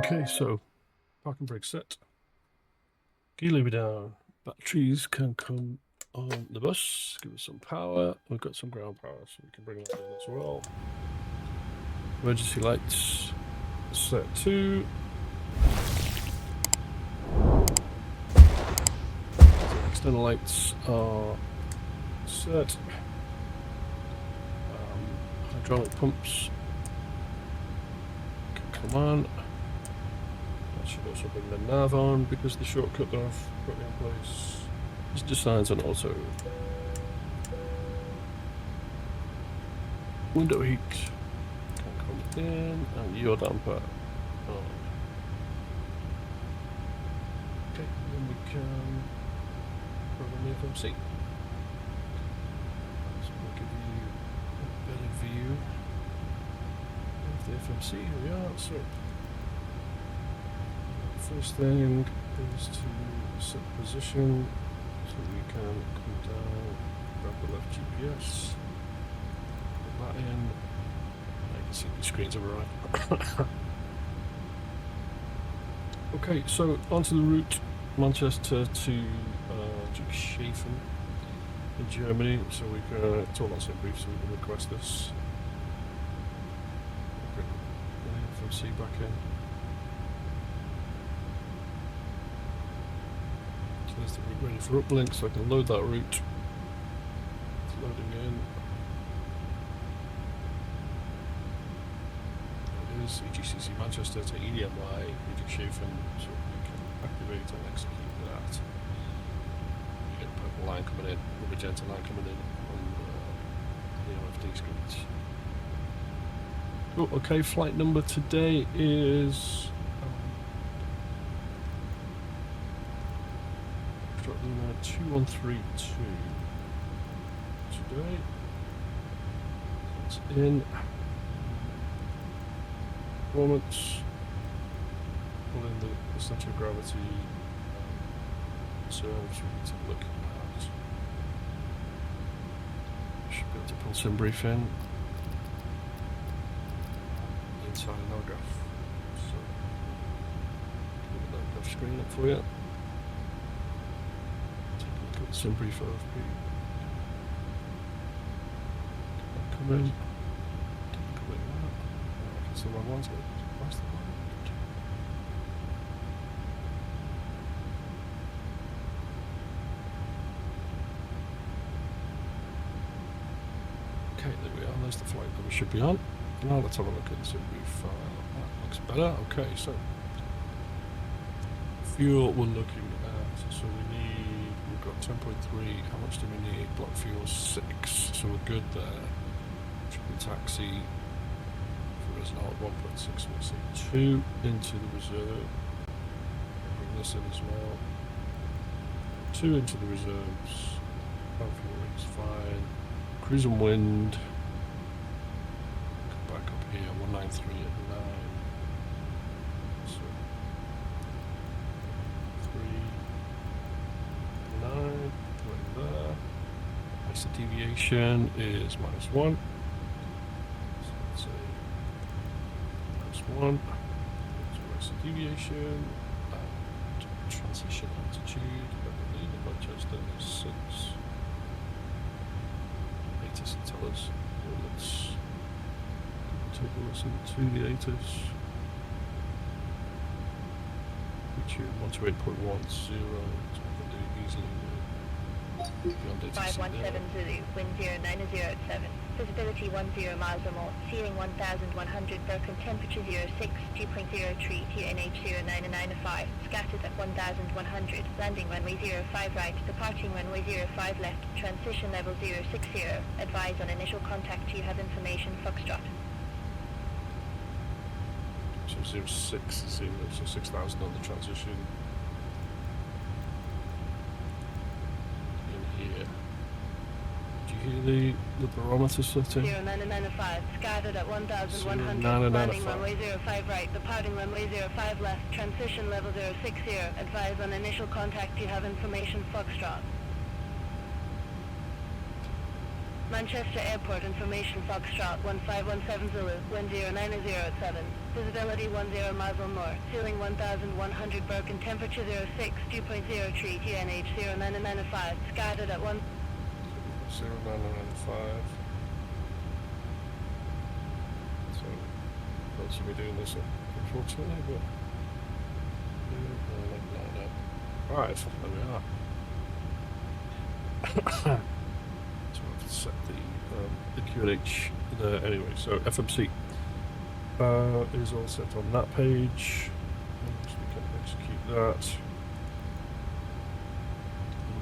Okay, so parking brake set. Gear lever down. Batteries can come on the bus. Give us some power. We've got some ground power, so we can bring that in as well. Emergency lights set to. External lights are set. Hydraulic pumps can come on. That should also bring the nav on because the shortcut that I've put in place is designed on auto. Window heat can come in and yaw damper on. Okay, then we can program the FMC. So I'll give you a better view of the FMC. Here we are. So first thing is to set position so we can come down, grab the left GPS, put that in. I can see the screens are right. Okay, so onto the route Manchester to Friedrichshafen in Germany. So we can, it's all on same brief, so we can request this. Bring the FMC back in. So there's the route ready for uplink, so I can load that route. It's loading in. There it is, EGCC Manchester to EDNY, Friedrichshafen, so we can activate and execute that. You get a purple line coming in, a magenta line coming in on the OFD screens. Oh, okay, flight number today is 2132 today. It's in performance. Pull in the center of gravity serves. We need to look at. Should be able to pull some brief in inside Navigraph. So, put the Navigraph screen up for you. Some brief OFP. Come in. It's the wrong ones. Where's the one? Okay, there we are. There's the flight that we should be on. Now let's have a look at the sim brief file. That looks better. Okay, so fuel we're looking at. So we need. Got 10.3, how much do we need? Block fuel 6, so we're good there. Triple taxi for us now at 1.6, we'll see 2 into the reserve. Bring this in as well. 2 into the reserves. Block fuel rate's fine. Cruise and wind. Come back up here, 193 at 9. So 3. 9, right there. That's the deviation is -1. So let's say -1. So that's the deviation. And transition altitude, I believe in Manchester is 6. ATIS will tell us. Let's take a listen to the ATIS. Altitude 128.10. Easily beyond ETC 517 Zulu, wind 090 at 7, visibility 10 miles or more, ceiling 1100, broken temperature 06, 2.03, QNH 0995, scattered at 1100, landing runway 05 right, departing runway 05 left, transition level 060, advise on initial contact you have information Foxtrot. So 06, so 6,000 on the transition. The barometer setting. 0995, scattered at 1100, landing runway 05 right, departing runway 05 left, transition level 060, advise on initial contact you have information Foxtrot. Manchester Airport information Foxtrot 1517 Zulu, wind 090 at 7. Visibility 10 miles or more. Ceiling 1100 Birkin, temperature 06, dew point 03, QNH 0995. Scattered at 1. 0995. So, not to be doing this unfortunately, but. Right, there we are. So I've set the QNH there anyway. So FMC is all set on that page. So we can execute that.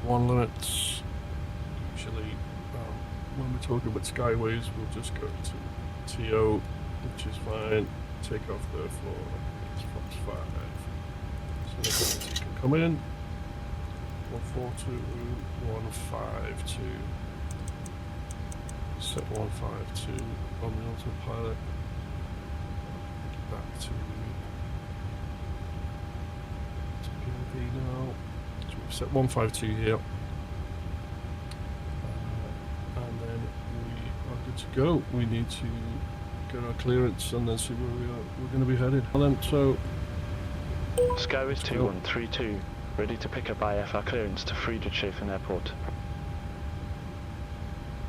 One limits. Usually, when we're talking about skyways, we'll just go to TO, which is fine. Take off there for Fox 5. So you can come in. 142, 152. Set 152 on the autopilot. Back to POV now. So we've set 152 here. And then we are good to go. We need to get our clearance and then see where we're going to be headed. And then, so Skyways 2132, ready to pick up IFR clearance to Friedrichshafen Airport.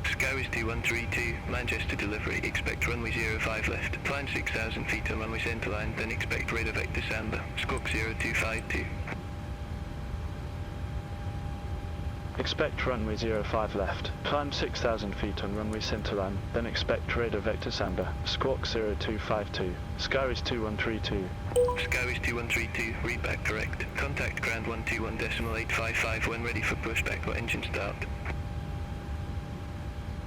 Skyways 2132, Manchester delivery, expect runway 05 left. Climb 6,000 feet on runway centerline, then expect radar vector Samba. Squawk 0252. Expect runway 05 left. Climb 6,000 feet on runway centerline, then expect radar vector Samba. Squawk 0252. Skyways 2132. Skyways 2132, read back correct. Contact ground 121.855 when ready for pushback or engine start.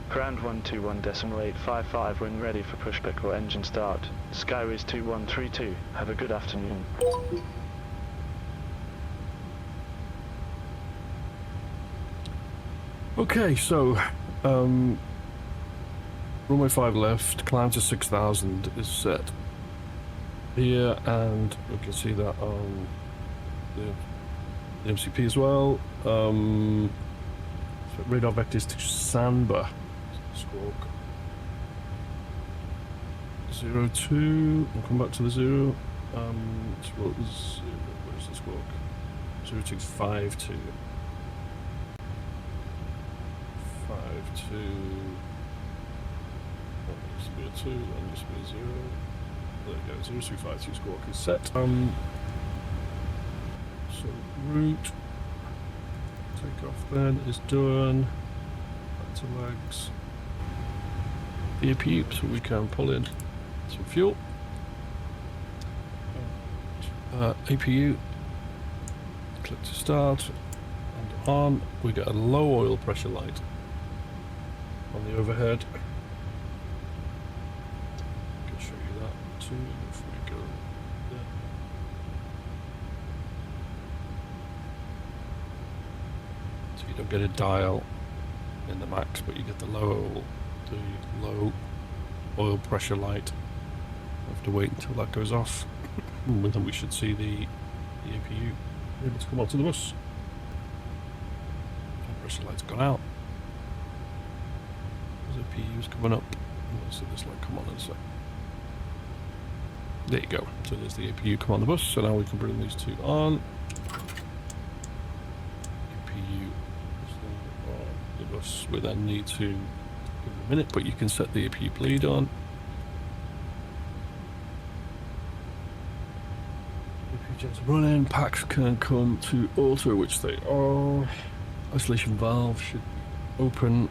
Ground 121.855 when ready for pushback or engine start. Skyways 2132, have a good afternoon. okay, so runway 5 left, climb to 6,000 is set here, and we can see that on the MCP as well. So radar vectors to Samba. Squawk 02. We'll come back to the 0. Squawk 0. Where's the squawk? 0252. 52. That needs to be a 2. That needs to be a 0. There we go. 0252 squawk is set. So route. Take off then is done. Back to legs. EPU, so we can pull in some fuel. APU, click to start, and on. We get a low oil pressure light on the overhead. I can show you that too if we go there. So you don't get a dial in the max, but you get the low oil pressure light. We have to wait until that goes off, and then we should see the APU able to come onto the bus. The pressure light's gone out. The APU's coming up. Let's see this light come on in a sec. There you go. So there's the APU come on the bus. So now we can bring these two on. APU is on the bus. We then need to give it a minute, but you can set the APU bleed on. APU jets running. Packs can come to auto, which they are. Isolation valve should be open.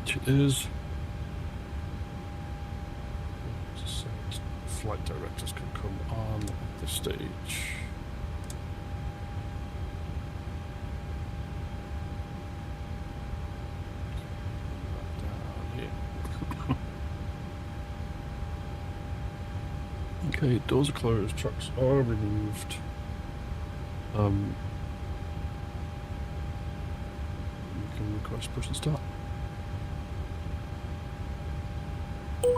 Which it is. Flight directors can come on the stage. Down here. Okay, doors are closed, trucks are removed. You can request push and start.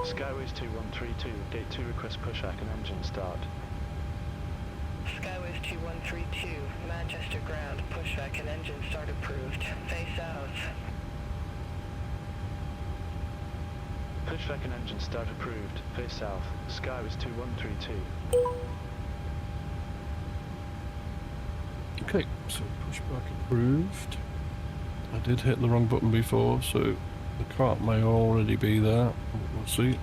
Skyways 2132, gate 2 request pushback and engine start. Skyways 2132, Manchester ground, pushback and engine start approved. Face south. Pushback and engine start approved. Face south. Skyways 2132. Okay, so pushback approved. I did hit the wrong button before, so the cart may already be there. We'll see.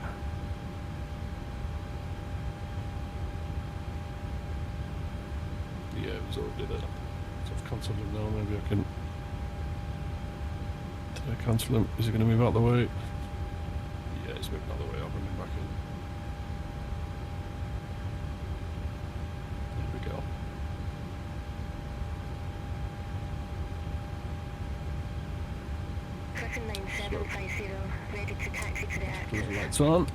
Yeah, it was already there. So I've cancelled him now, maybe I can... Did I cancel him? Is he going to move out the way? Yeah, he's moving out the way, I'll bring him back in. There we go. Griffin 9750, ready to taxi to the Put active. the lights on.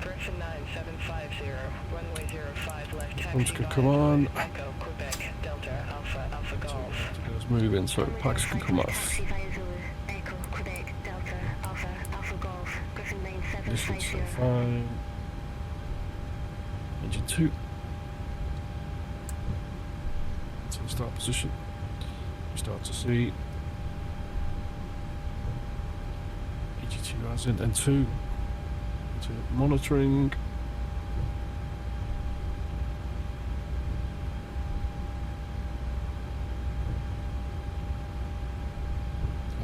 Griffin 9750, runway 05 left taxi. Lights can come on. Echo, Quebec, Delta, Alpha, Alpha Golf. It's moving, so packs can come off. Taxi via Zulu, Echo, Quebec, Delta, Alpha, Alpha Golf, Griffin This should 9750. so fine. Engine 2. It's in start position. We start to see. EGT rising and 2. To monitoring.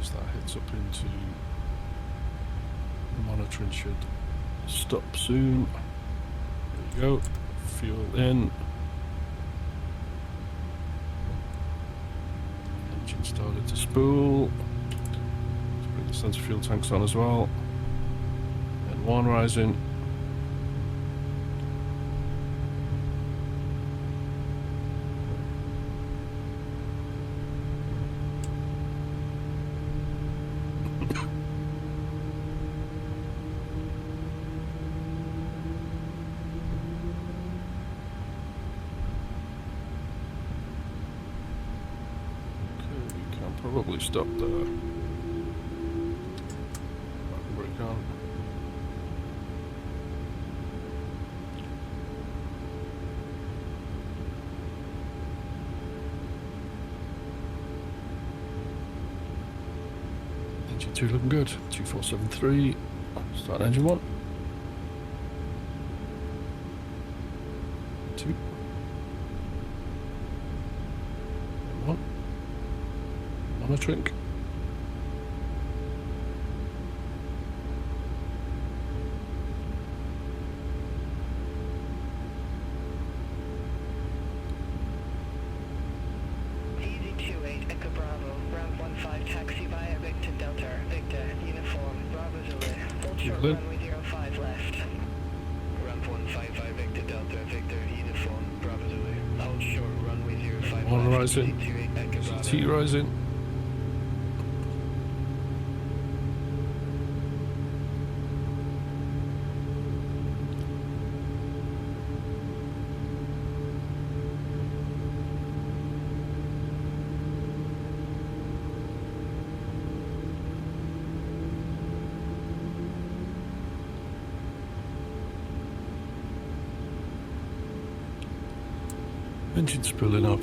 As that hits up into monitoring, should stop soon. There we go. Fuel in. Engine started to spool. Let's bring the sensor fuel tanks on as well. And one rising. Probably stop there. Brake on. Engine 2 looking good. 2473. Start engine 1. 2. 1. Monitoring. EZ28 Echo Bravo, round 15 taxi via Victor Delta, Victor, uniform, Bravo Zulu, hold short Good. runway 05 left. Ramp 155 Victor Delta, Victor, uniform, Bravo Zulu, hold short runway 05 One left. rising. EZ28 Echo Bravo. T rising. Engine spilling up.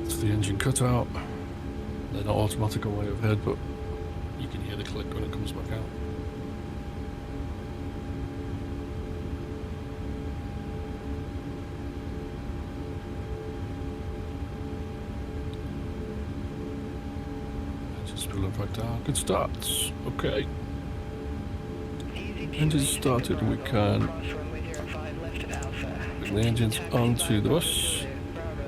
It's the engine cutout. They're not automatic on way overhead, but you can hear the click when it comes back out. Engine spilling back down. Good starts. Okay. Engine started. We can bring the engines onto the bus.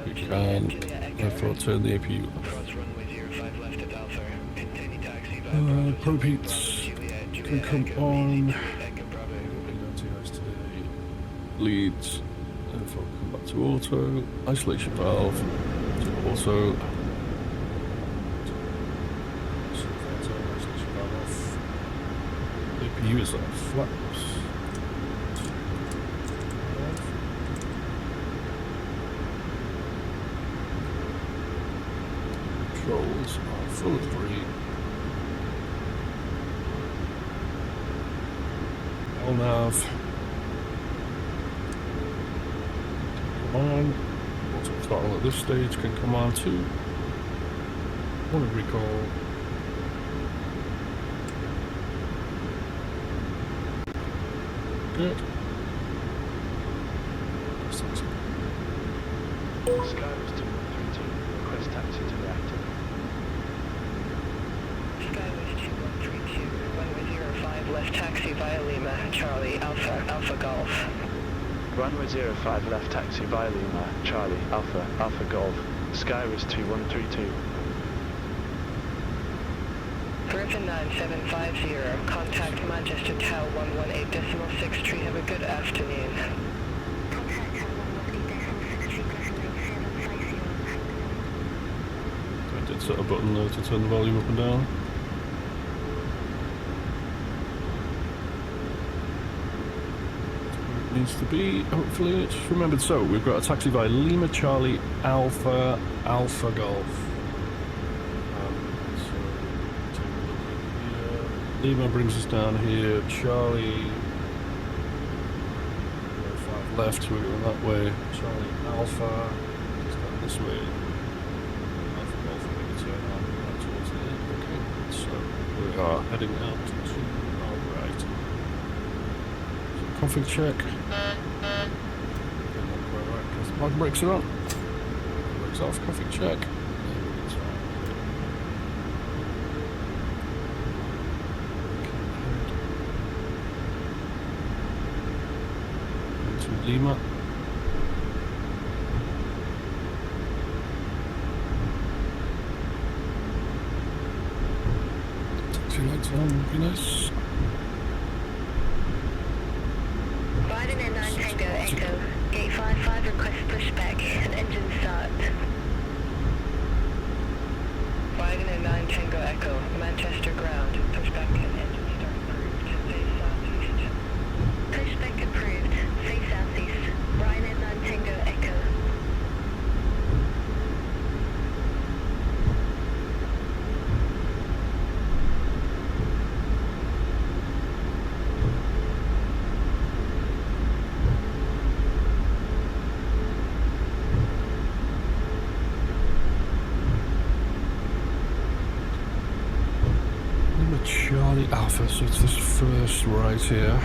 We can therefore turn the APU off. Probe heats can come on. Leads, therefore come back to auto. Isolation valve to auto. Isolation valve off. APU is off. Flaps. Controls are full of green. All nav. on. Auto throttle at this stage can come on too. One of recall. Good. Skywest 2132, request taxi to reactor. Skywest 2132, runway 05 left taxi via Lima, Charlie, Alpha, Alpha Golf. Runway 05 left taxi via Lima, Charlie, Alpha, Alpha Golf. Skywest 2132. Griffin 9750, contact Manchester Tower 118.6 tree. Have a good afternoon. Contact Tower 118.6 tree, Griffin 9750. I did set a button there to turn the volume up and down. It needs to be, hopefully it's remembered. So we've got a taxi via Lima, Charlie, Alpha, Alpha Golf. So take a look at here. Lima brings us down here, Charlie 5 left, so we're going that way. Charlie, Alpha is down this way. Alpha Golf, we're going to turn on right towards the end. Okay, so we are heading out to our right. Config check. Parking brakes are on. Brakes off. Config check. To Lima. Taxi lights on. Be nice. Riding in 9 Tango Echo, gate 55 request pushback and engine start. Riding in 9 Tango Echo, Manchester ground, pushback and engine start approved. Face southeast. Pushback approved. Face southeast. Riding in 9 Tango Echo. Charlie Alpha, so it's this first right here.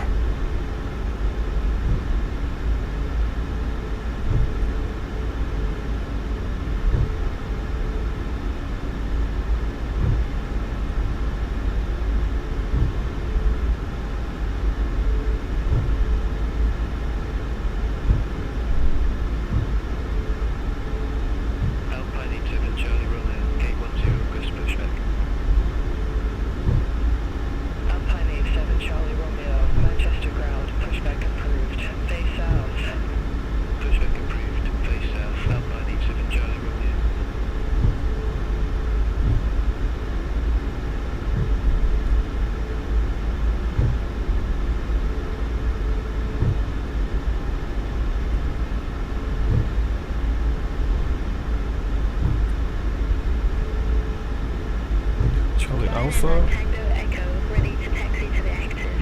Alpine 87 Charlie Romeo, gate 10, request pushback. Alpine 87 Charlie Romeo, Manchester ground, pushback approved. Face south. Pushback approved, face south, Alpine 87 Charlie Romeo. Charlie Riding in Alpha. 9 Tango Echo, ready to taxi to the active.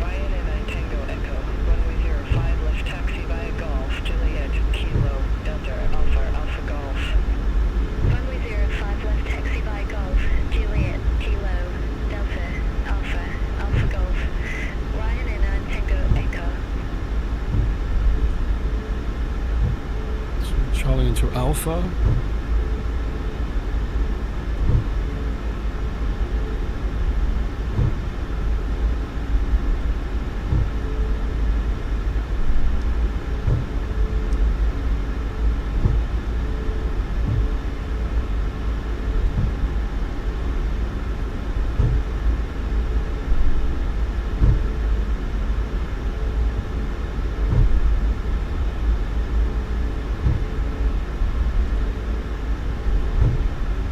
Riding in 9 Tango Echo, runway 05 left taxi via Golf, Juliet, Kilo, Delta, Alpha, Alpha Golf. Runway 05 left taxi via Golf, Juliet, Kilo, Delta, Alpha, Alpha Golf. Riding in 9 Tango Echo. So Charlie into Alpha.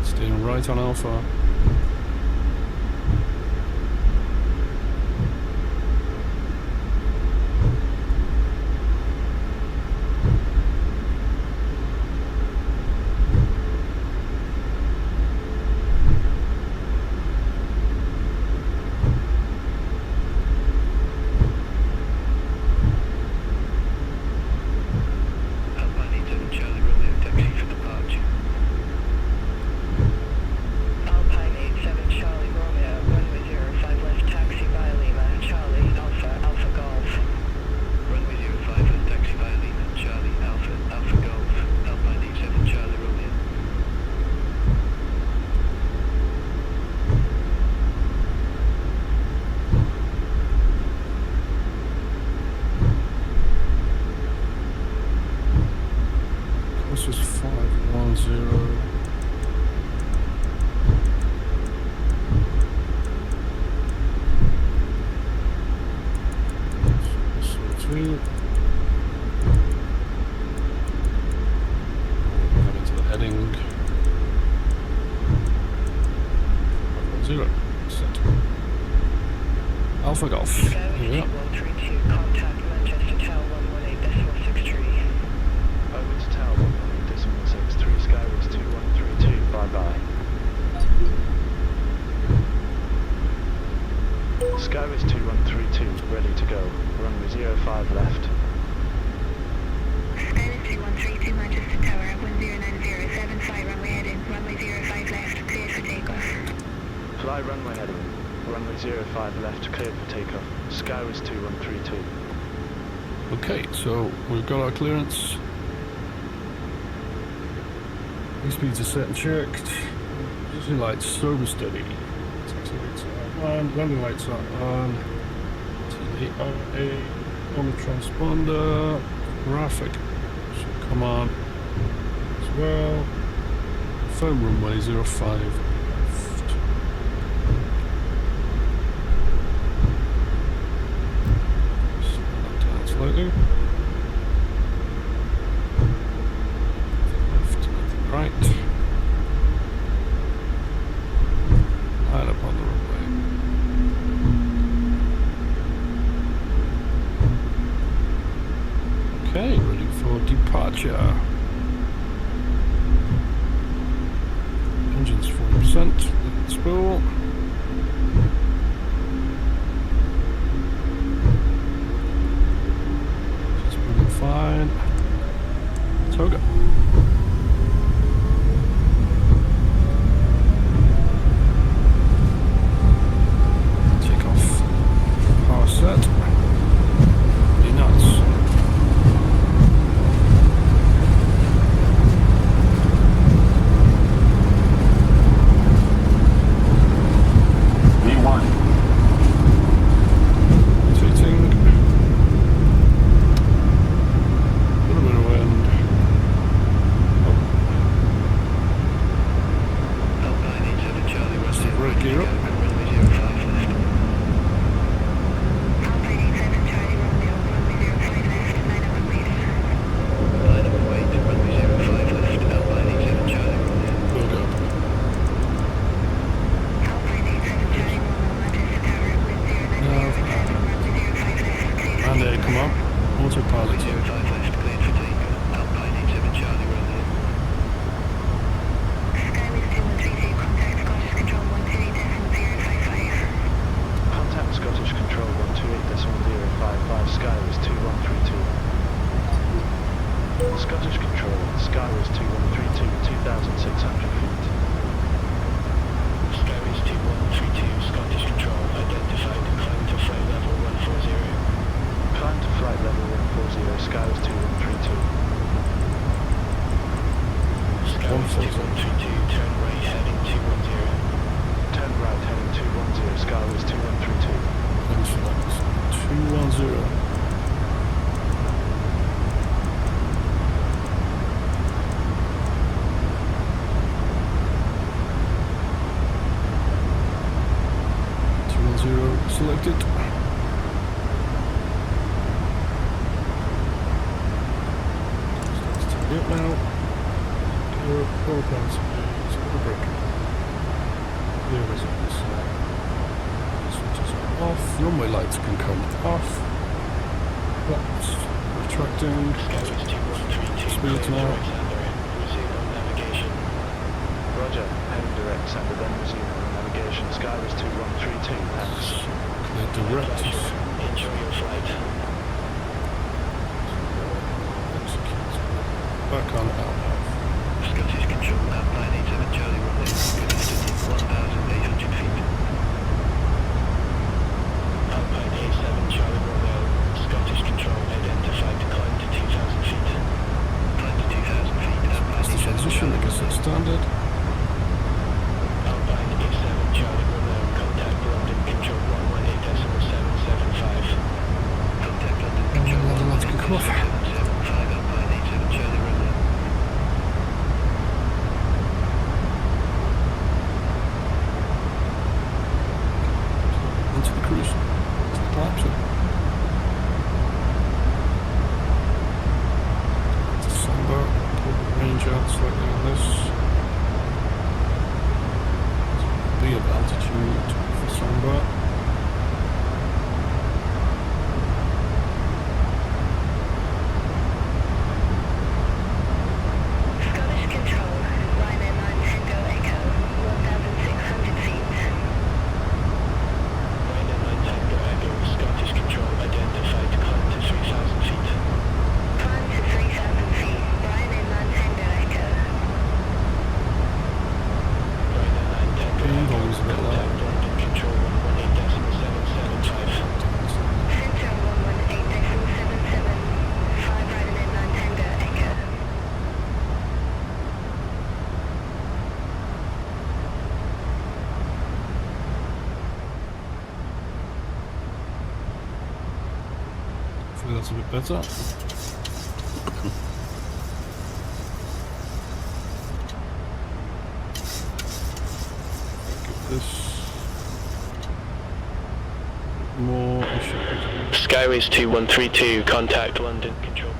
Staying right on Alpha. 510. Two. Come into the heading. 510. Set. Alpha Golf. Here we are. 2132, contact Manchester Tower 118.63. Over to Tower 118.63, Skyway 2132, bye-bye. Skyway 2132, ready to go. Runway 05 left. Skyway 2132, Manchester Tower 109075, runway heading, runway 05 left, cleared for takeoff. Fly runway heading. Runway 05 left, cleared for takeoff. Skyway 2132. Okay, so we've got our clearance. These speeds are set and checked. Using lights sober steady. Taxi lights are on. Landing lights are on. TARA on the transponder. Graphic should come on as well. Firm runway 05 left. Slow that down slightly. Left, right. Line up on the runway. Okay, ready for departure. Engines 40%. Let's spool. Just moving fine. Toga. Take off. Power set. Be nuts. Rotating. Little bit of wind. Alpine 87 Charlie, That's the runway brake gear up. runway 05 left. Alpine 87 Charlie Romeo, runway 05 left, line up and wait. Line up and wait, runway 05 left. Alpine 87 Charlie, runway. Build up. Alpine 87 Charlie Romeo, Manchester Tower 109087, runway 05 left, cleared for And takeoff. come on. Autopilot. 05 left, cleared for takeoff. Alpine 87 Charlie, runway. Skyway 2132, contact Scottish Control 128.055. Contact Scottish Control 128.055, Skyway 2132. Scottish Control, Skyway 2132, 2,600 feet. Skyway 2132, Scottish Control, identified, climb to flight level 140. Climb to flight level 140, Skyway 2132. Skyway 2132, turn right heading 210. Turn right heading 210, Skyway 2132. Thanks for that. 210. Selected. Starts to be up now. Gear up, power plants. It's got a brake. There is this. Switches are off. Runway lights can come off. Flaps retracting. Skyway 2132, Speed now. resume on navigation. Roger, heading direct, Sander, then resume on navigation. Skyway 2132, thanks. Clear direct. Enjoy your flight. Execute. Back on out. Scottish Control, Alpine 87 Charlie, runway. Good distance, 1,800 feet. Alpine 87 Charlie Romeo, Scottish Control, identified, climb to 2,000 feet. Climb to 2,000 feet. That's the transition, I guess that's standard. Alpine 87 Charlie Romeo, contact London Control 118.775. Contact London Control Let's kick off. 118.775, Alpine 87 Charlie, runway. this. Be of altitude for Samba. Scottish Control, line airline Tango Echo, 1,600 feet. Ryanair 9 Tango Echo, Scottish Control identified, climb to 3,000 feet. Climb to 3,000 feet, Ryanair 9 Tango Echo. Ryanair 9 Tango Being Echo, always a bit low. contact London Control 118.775. Center 118.775, Ryanair 9 Tango Echo. Hopefully that's a bit better. Give this more issue. Skyways 2132, contact London Control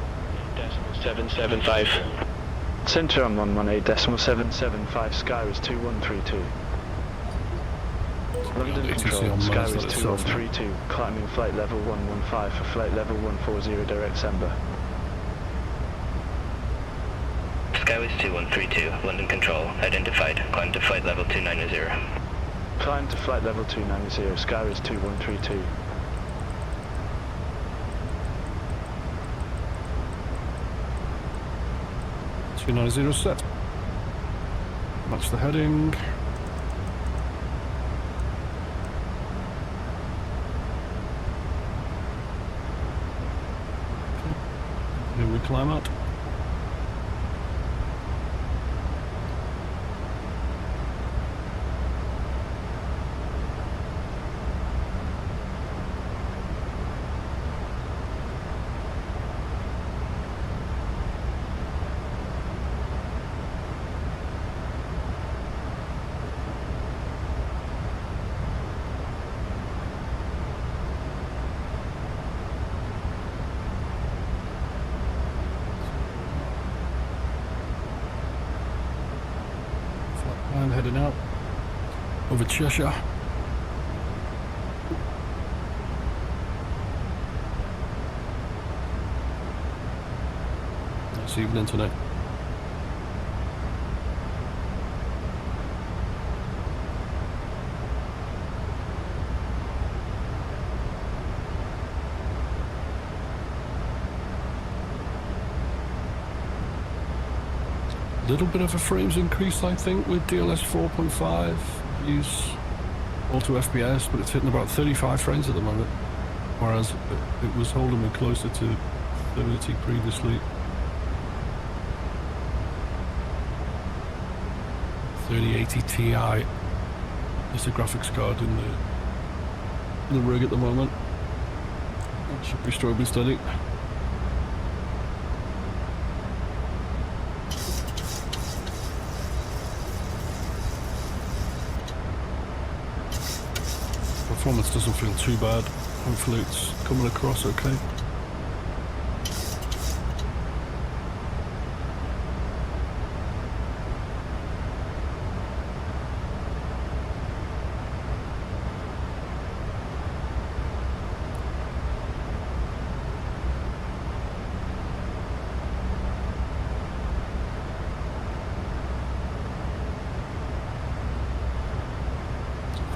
118.775. Centre on 118.775, Skyways 2132. London EGCC Control, on Skyways Mars itself. 2132, climbing flight level 115 for flight level 140 direct Samba. Skyways 2132, London Control, identified, climb to flight level 290. Climb to flight level 290, Skyways 2132. Two 290 set. Match the heading. Here we climb out. And heading out over Cheshire. Nice evening tonight. Little bit of a frames increase, I think, with DLS 4.5. Use auto FPS, but it's hitting about 35 frames at the moment, whereas it was holding me closer to 30 previously. 3080 Ti is the graphics card in the rig at the moment. It should be strobing steady. Performance doesn't feel too bad. Hopefully it's coming across okay.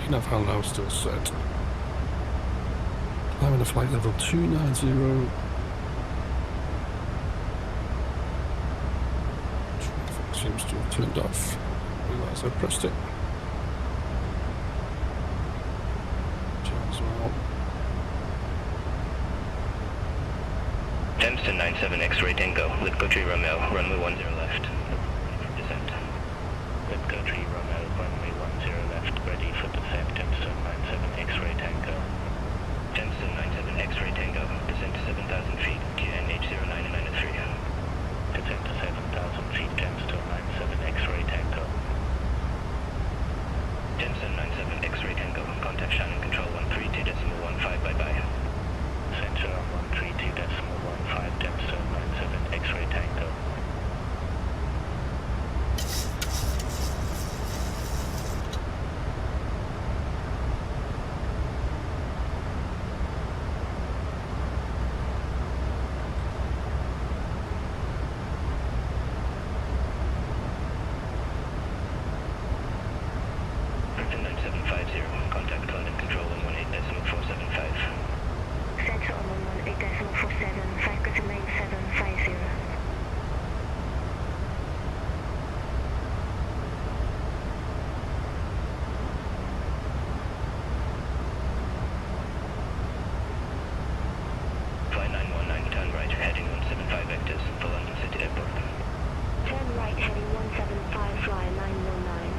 Enough how now still set. Climbing to flight level 290. Seems to have turned off. Realise I pressed it. As well. Tempston 97 X-ray Tango, Litco Tree Romeo, runway 10 left. Descent. Litco Tree Romeo, runway 10 left, ready for descent. Tempston 97 X-ray Tango. Tempston 97 X-ray Tango, descent to 7,000 feet, QNH 0993. Descent to 7,000 feet, Tempston 97 X-ray Tango. Tempston 97 X-ray Tango, contact Shannon Control 132.15, bye-bye. Center on 132.15, Tempston 97 X-ray Tango. Contact London Control 118.475. Centre on 118.47, 5 Griffin Lane 750. Flight 919, turn right, heading 175 vectors for London City Airport. Turn right heading 175, fly 919.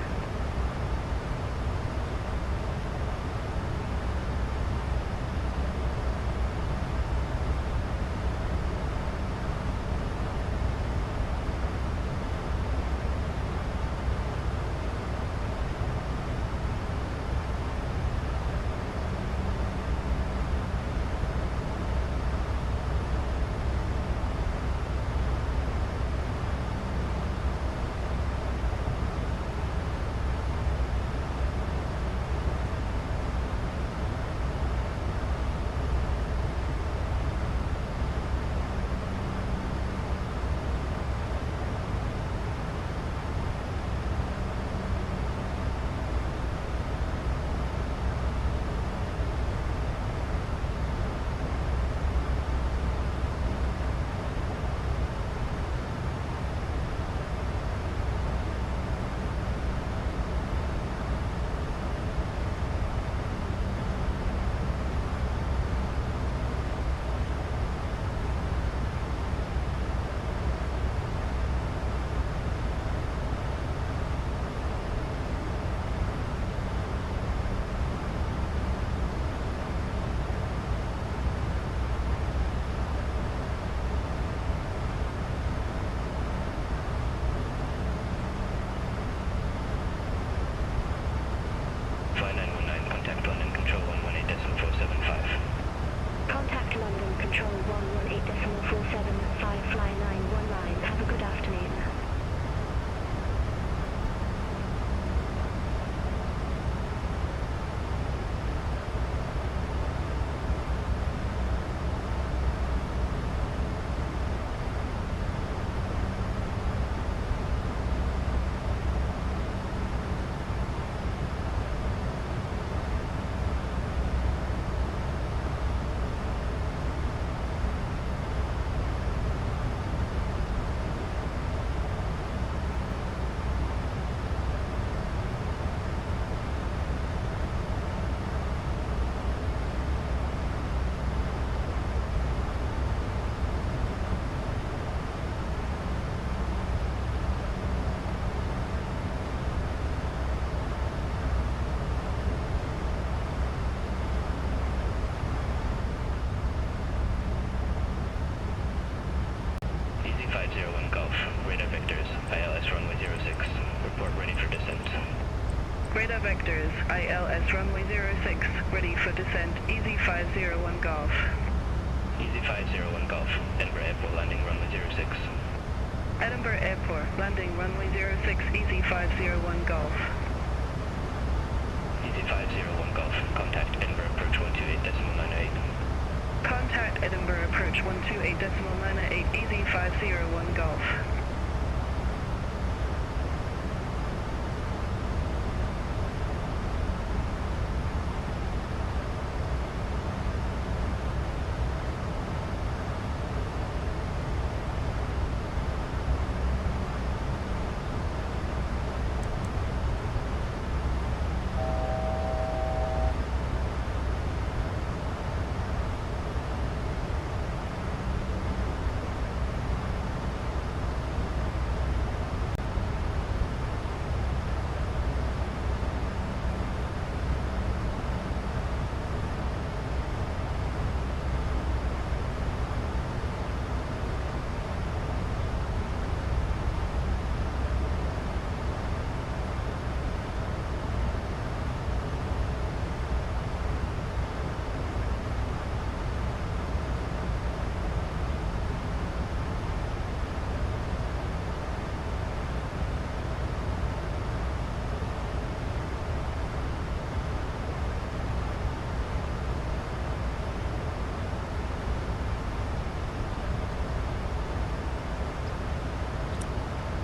Flight 919, contact London Control 118.475. Contact London Control 118.475, fly 919. Have a good afternoon. Easy 501 Golf, radar vectors, ILS runway 06. Report ready for descent. Radar vectors, ILS runway 06, ready for descent, Easy 501 Golf. Easy 501 Golf, Edinburgh Airport landing runway 06. Edinburgh Airport, landing runway 06, Easy 501 Golf. Easy 501 Golf, contact Edinburgh approach 128.98. Contact Edinburgh approach 128.98, Easy 501 Golf.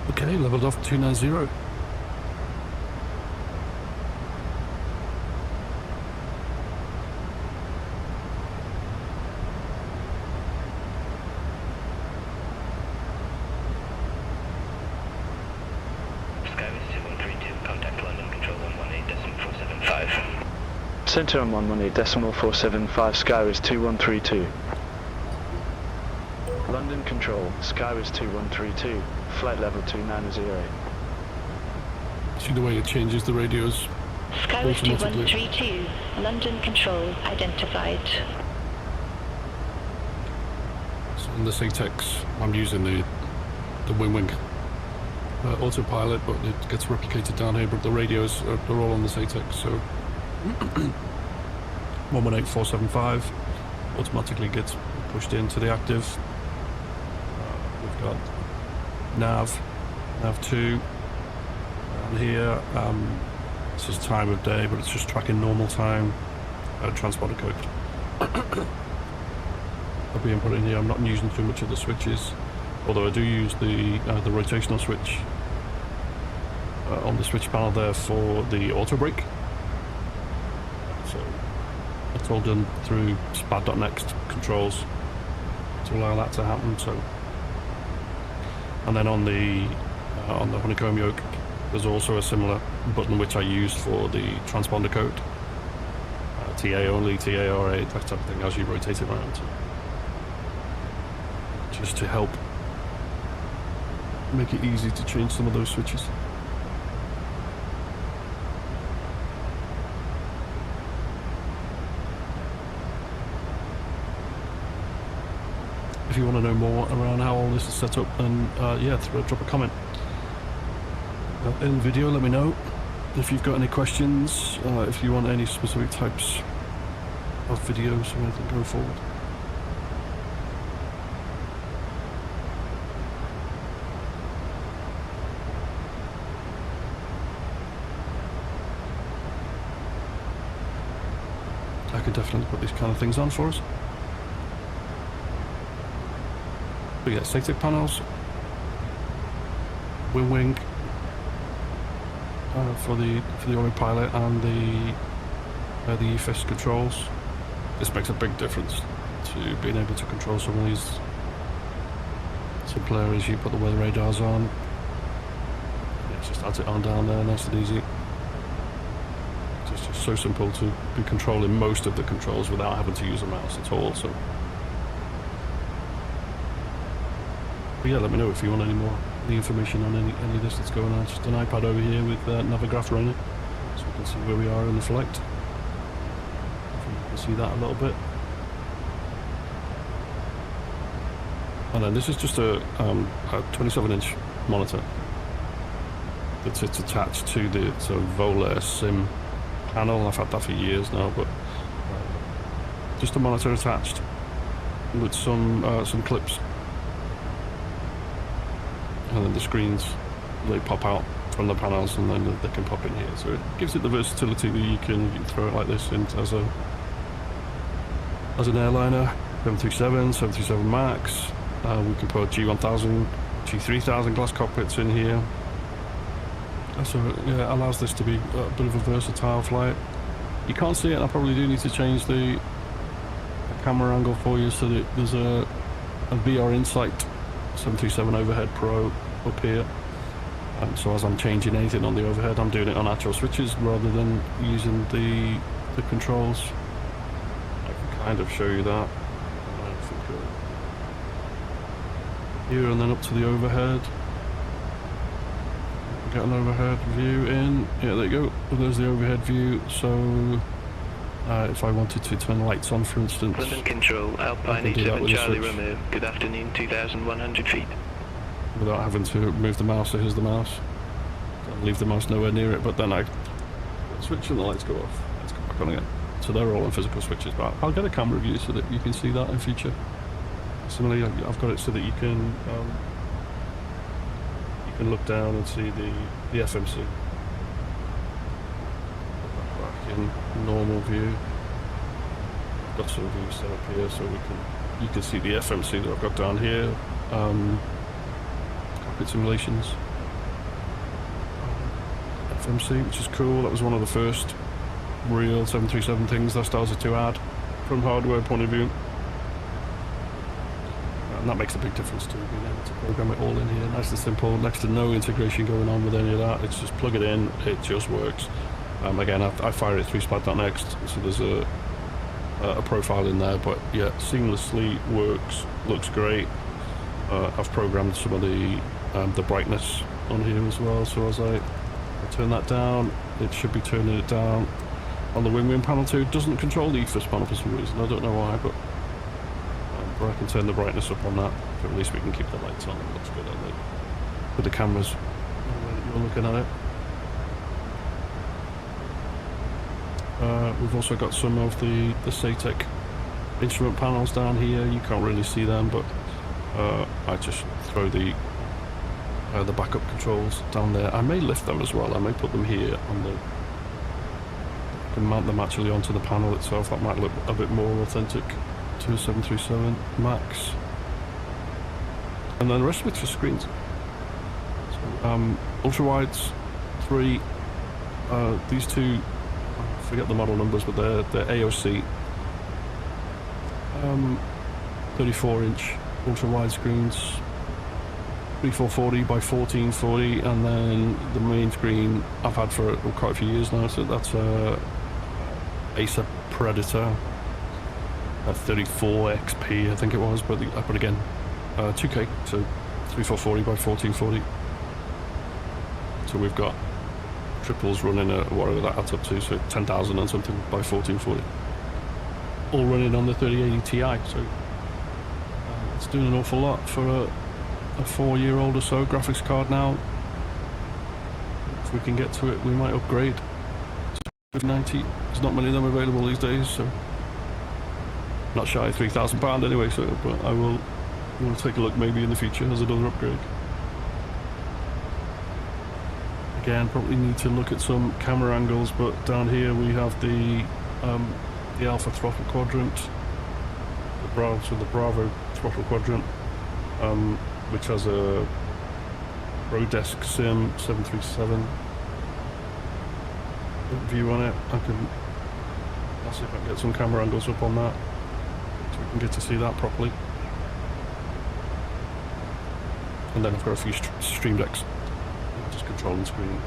Okay, leveled off 290. Center on 118.475, Skyris 2132. London Control, Skyris 2132, flight level 290. See the way it changes the radios Skywest automatically. 2132, London Control identified. So on the Saitek's, I'm using the Winwing Autopilot, but it gets replicated down here, but the radios are all on the Saitek, so 118.475 automatically gets pushed into the active. We've got nav 2, and here this is time of day, but it's just tracking normal time transponder code. I'll be inputting here. I'm not using too much of the switches, although I do use the rotational switch on the switch panel there for the auto brake. So it's all done through SPAD.next controls to allow that to happen. So, and then on the Honeycomb Yoke, there's also a similar button which I use for the transponder code, TA only, TAR8, that type of thing, as you rotate it around, just to help make it easy to change some of those switches. If you want to know more around how all this is set up, then yeah, drop a comment in the video. Let me know if you've got any questions, if you want any specific types of videos or anything going forward. I could definitely put these kind of things on for us. But yeah, Saitek panels, Winwing for the Autopilot, and the EFIS controls. This makes a big difference to being able to control some of these simple areas. You put the weather radars on, it just adds it on down there, nice and easy. It's just so simple to be controlling most of the controls without having to use a mouse at all. So. But yeah, let me know if you want any information on any of this that's going on. Just an iPad over here with Navigraph running, so we can see where we are in the flight. Hopefully you can see that a little bit. And then this is just a 27-inch monitor that sits attached to the Vola Sim panel. I've had that for years now, but just a monitor attached with some clips. And then the screens, they pop out from the panels, and then they can pop in here. So it gives it the versatility that you can throw it like this in as an airliner. 737, 737 Max. We can put G1000, G3000 glass cockpits in here. So yeah, it allows this to be a bit of a versatile flight. You can't see it, and I probably do need to change the camera angle for you so that there's a VR Insight 737 Overhead Pro up here. So as I'm changing anything on the overhead, I'm doing it on actual switches rather than using the controls. I can kind of show you that. Here and then up to the overhead. Get an overhead view in. Yeah, there you go. Well, there's the overhead view. So if I wanted to turn the lights on, for instance, London Control, Alpine 87 Charlie Romeo, good afternoon, 2,100 feet. Without having to move the mouse. So here's the mouse. I'll leave the mouse nowhere near it, but then I switch and the lights go off. Let's go back on again. So they're all on physical switches, but I'll get a camera view so that you can see that in future. Similarly, I've got it so that you can look down and see the FMC. Back in normal view. I've got some views set up here so you can see the FMC that I've got down here. Cockpit simulations. FMC, which is cool. That was one of the first real 737 things that started to add from hardware point of view. And that makes a big difference to being able to program it all in here. Nice and simple, next to no integration going on with any of that. It's just plug it in, it just works. Again, I fire it through Splat.next, so there's a profile in there, but yeah, seamlessly works, looks great. I've programmed some of the brightness on here as well, so as I turn that down, it should be turning it down on the Winwing panel too. It doesn't control the EFIS panel for some reason, I don't know why, but I can turn the brightness up on that, but at least we can keep the lights on. It looks good on the, with the cameras the way that you're looking at it. We've also got some of the Saitek instrument panels down here. You can't really see them, but I just throw the backup controls down there. I may lift them as well. I may put them here on the. I can mount them actually onto the panel itself. That might look a bit more authentic to a 737 MAX. And then the rest of it's for screens. So, ultra wides, 3. These two. I forget the model numbers, but they're AOC 34-inch ultra wide screens, 3440 by 1440, and then the main screen I've had for quite a few years now. So that's a Acer Predator, a 34 XP I think it was, but again 2K, so 3440 by 1440. So we've got triples running at whatever that adds up to, so 10,000 and something by 1440. All running on the 3080 Ti, so it's doing an awful lot for a 4-year-old or so graphics card now. If we can get to it, we might upgrade. 90, there's not many of them available these days, so not shy of £3,000 anyway. So, but we'll take a look maybe in the future as another upgrade. Again, probably need to look at some camera angles, but down here we have the Alpha Throttle Quadrant, the Bravo Throttle Quadrant, which has a Rodesk Sim 737 view on it. I'll see if I can get some camera angles up on that, so we can get to see that properly. And then I've got a few stream decks. Just controlling screen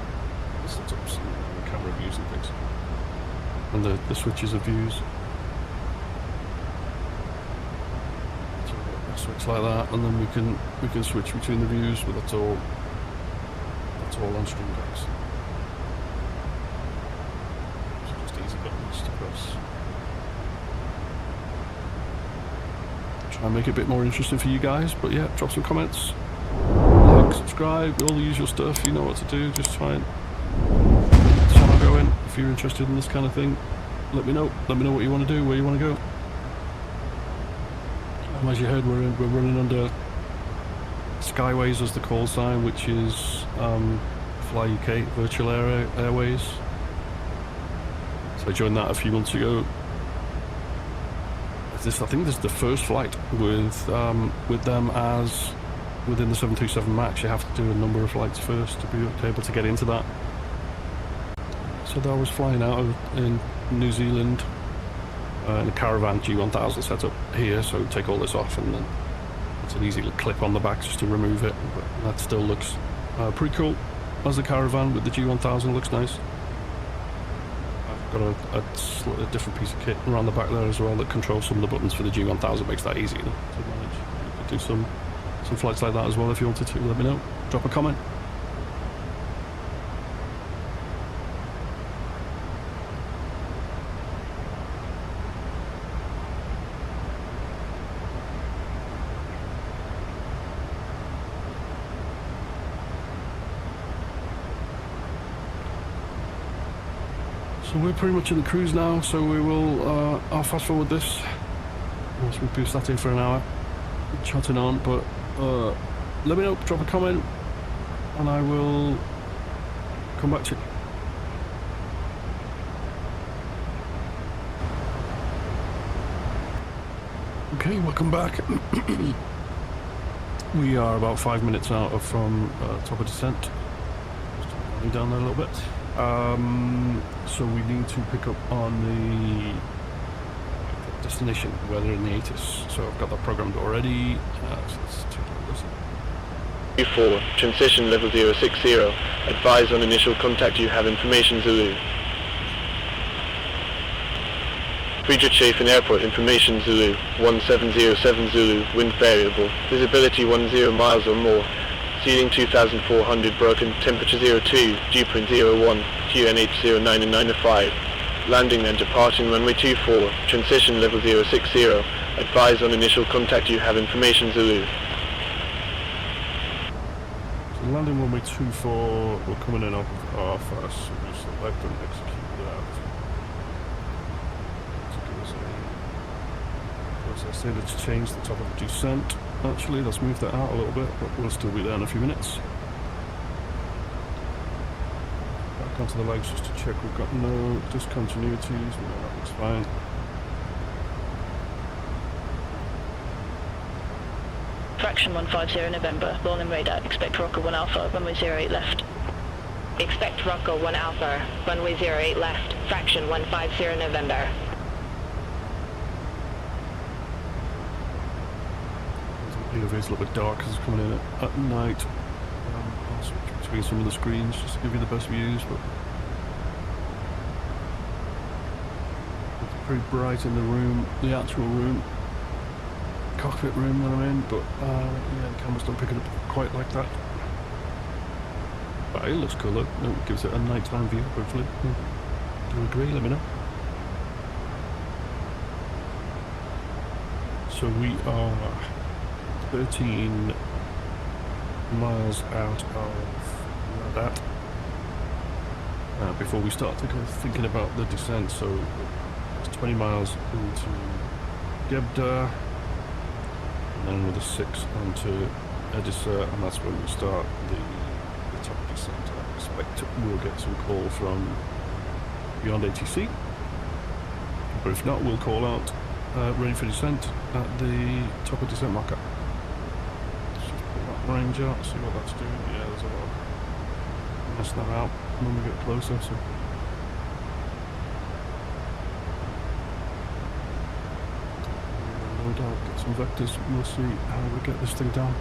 setups and camera views and things, and the switches of views. So a switch like that, and then we can switch between the views, but that's all on stream decks. So just easy buttons to press. Try and make it a bit more interesting for you guys, but yeah, drop some comments. Subscribe, all the usual stuff. You know what to do. Just try and get the channel going. If you're interested in this kind of thing, let me know. Let me know what you want to do, where you want to go. As you heard, we're running under Skyways as the call sign, which is Fly UK Virtual Airways. So I joined that a few months ago. I think this is the first flight with them as. Within the 737 MAX, you have to do a number of flights first to be able to get into that. So I was flying out in New Zealand in a Caravan G1000 setup here, so take all this off and then it's an easy little clip on the back just to remove it, but that still looks pretty cool as a Caravan with the G1000. Looks nice. I've got a different piece of kit around the back there as well that controls some of the buttons for the G1000, makes that easy to manage. You could do some flights like that as well if you wanted to. Let me know. Drop a comment. So we're pretty much in the cruise now, so we will I'll fast forward this once we boost that in for an hour, chatting on, but let me know, drop a comment, and I will come back to you. Okay, welcome back. We are about 5 minutes out from top of descent. Just down there a little bit. So we need to pick up on the destination, weather in the EFIS. So I've got that programmed already. So let's take a listen. 4, transition level 060. Advise on initial contact you have information Zulu. Friedrichshafen Airport information Zulu 1707 Zulu, wind variable, visibility 10 miles or more, ceiling 2400 broken, temperature 02, dew point 01, QNH 09 and 905, landing and departing runway 24, transition level 060, advise on initial contact you have information Zulu. So landing runway 24, we're coming in off of R1st, so we select and execute that. As I say, let's change the top of the descent. Actually, let's move that out a little bit, but we'll still be there in a few minutes. Back onto the legs just to check we've got no discontinuities. No, that looks fine. Fraction 150 November, Lorna radar, expect Rocker 1 Alpha, runway 08 left. Expect Rocker 1 Alpha, runway 08 left, fraction 150 November. The POV is a little bit dark because it's coming in at night. I'll switch between some of the screens just to give you the best views, but it's pretty bright in the room, the actual room. Cockpit room that I'm in, but yeah, the cameras don't pick it up quite like that. But it looks cool though. It gives it a nighttime view, hopefully. Do you agree? Let me know. So we are 13 miles out of that. Before we start to go thinking about the descent, so it's 20 miles into Gebda. And then another 6 onto Edessa, and that's when we start the top descent. I expect we'll get some call from beyond ATC, but if not, we'll call out ready for descent at the top of descent marker. Let's just put that range out, see what that's doing. Yeah, there's a lot of messing that out when we get closer. So. No doubt, get some vectors, we'll see how we get this thing down.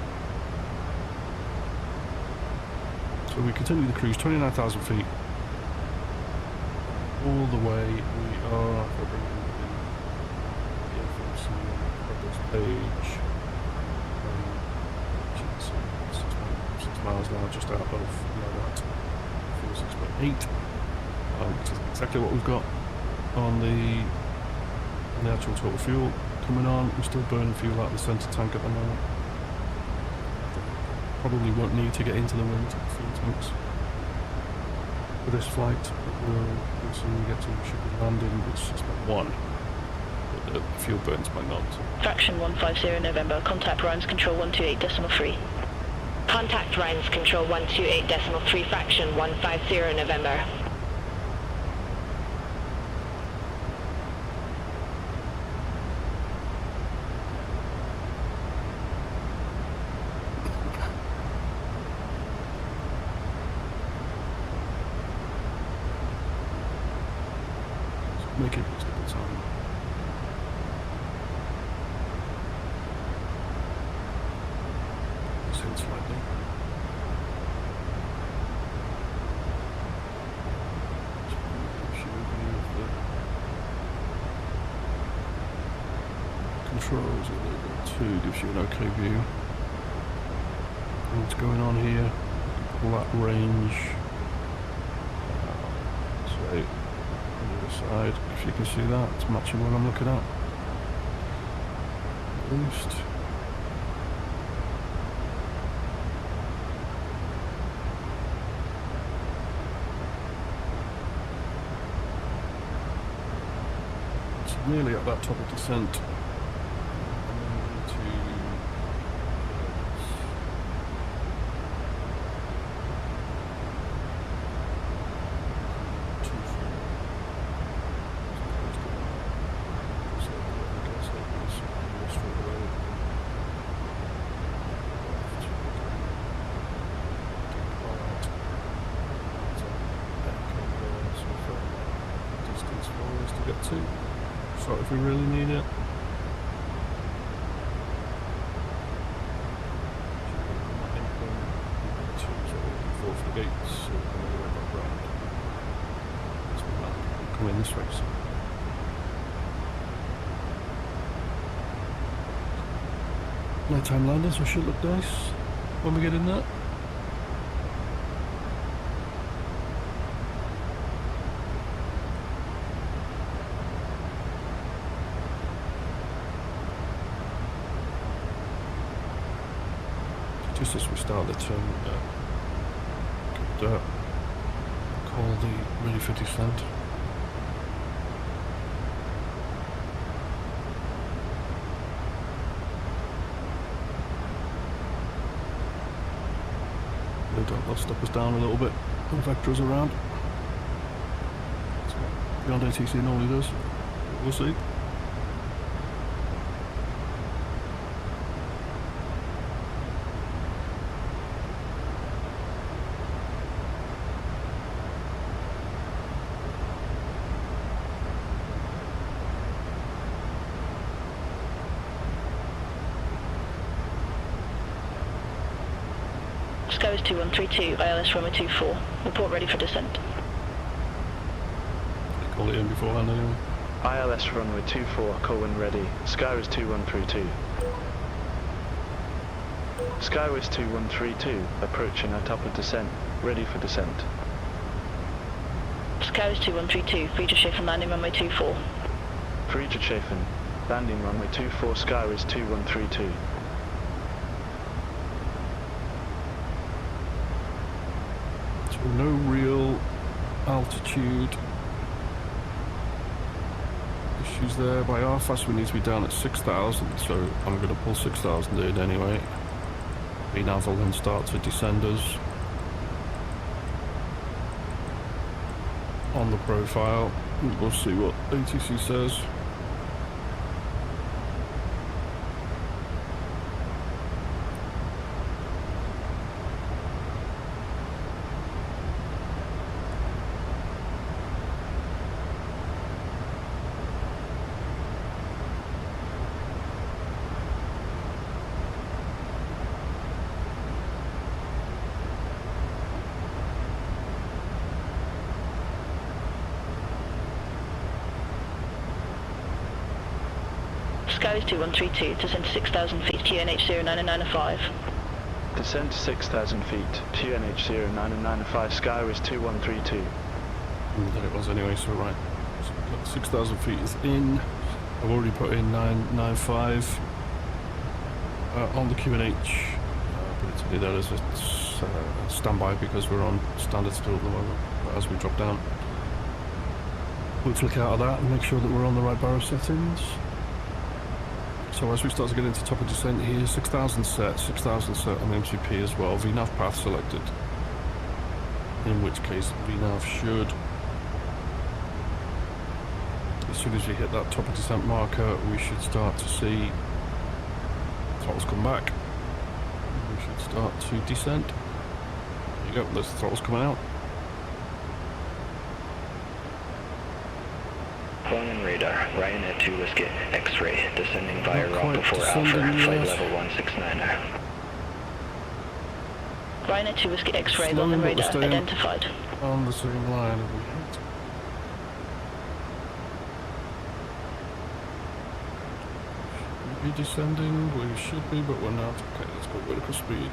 So we continue the cruise, 29,000 feet. All the way we are bringing in the FMC progress page. You can see 6 miles now, just out of that 46.8. Which is exactly what we've got on the actual total fuel. Coming on, we're still burning fuel out of the centre tank at the moment. Probably won't need to get into the wind fuel tanks for this flight, but we'll see when we get to Shipper's Landing. It's just about 1, but the fuel burns might not. Fraction 150 November, contact Ryan's control 128.3. Contact Ryan's control 128.3, fraction 150 November. Make it reasonable time. Descend slightly. Controls a little too, gives you an okay view. What's going on here? Pull that range. So side, if you can see that, it's matching what I'm looking at. At least. It's nearly at that top of descent. So if we really need it. For the gates, so we're going to go back round. Come in this way. So. Nighttime landing, so it should look nice when we get in there. Just as we start the turn, could call the ready for descent. They'll stop us down a little bit and vector us around. That's what Beyond ATC normally does. We'll see. Sky is 2132, ILS runway 24. Report ready for descent. They call it in beforehand anyway. ILS runway 24, Colwyn ready. Skywest 2132. Skywest 2132, approaching at upper descent. Ready for descent. Sky is 2132, Friedrichshafen landing runway 24. Friedrichshafen, landing runway 24, Skywest 2132. No real altitude issues there. By how fast we need to be down at 6,000, so I'm going to pull 6,000 in anyway. VNAV will then start to descend us on the profile. We'll see what ATC says. Sky is 2132, descend to 6,000 feet, QNH 09905. Descend to 6,000 feet, QNH 09905, Skywest 2132. There it was anyway, so right. So 6,000 feet is in. I've already put in 995 on the QNH, but it's only there as a standby because we're on standard still at the moment. But as we drop down, we'll flick out of that and make sure that we're on the right barrow settings. So as we start to get into top of descent here, 6,000 set on MCP as well, VNAV path selected. In which case VNAV should, as soon as we hit that top of descent marker, we should start to see throttles come back. We should start to descend. There you go, there's the throttles coming out. Calling in radar, Ryan at 2 Whiskey, X-ray, descending via Not Rock quite 4 Alpha, descending flight yet. level 169er. Ryan at 2 Whiskey, X-ray, Slowing, London but we're radar, staying identified. on the same line. Have we hit? Should we be descending? We should be, but we're not. Okay, let's go vertical speed.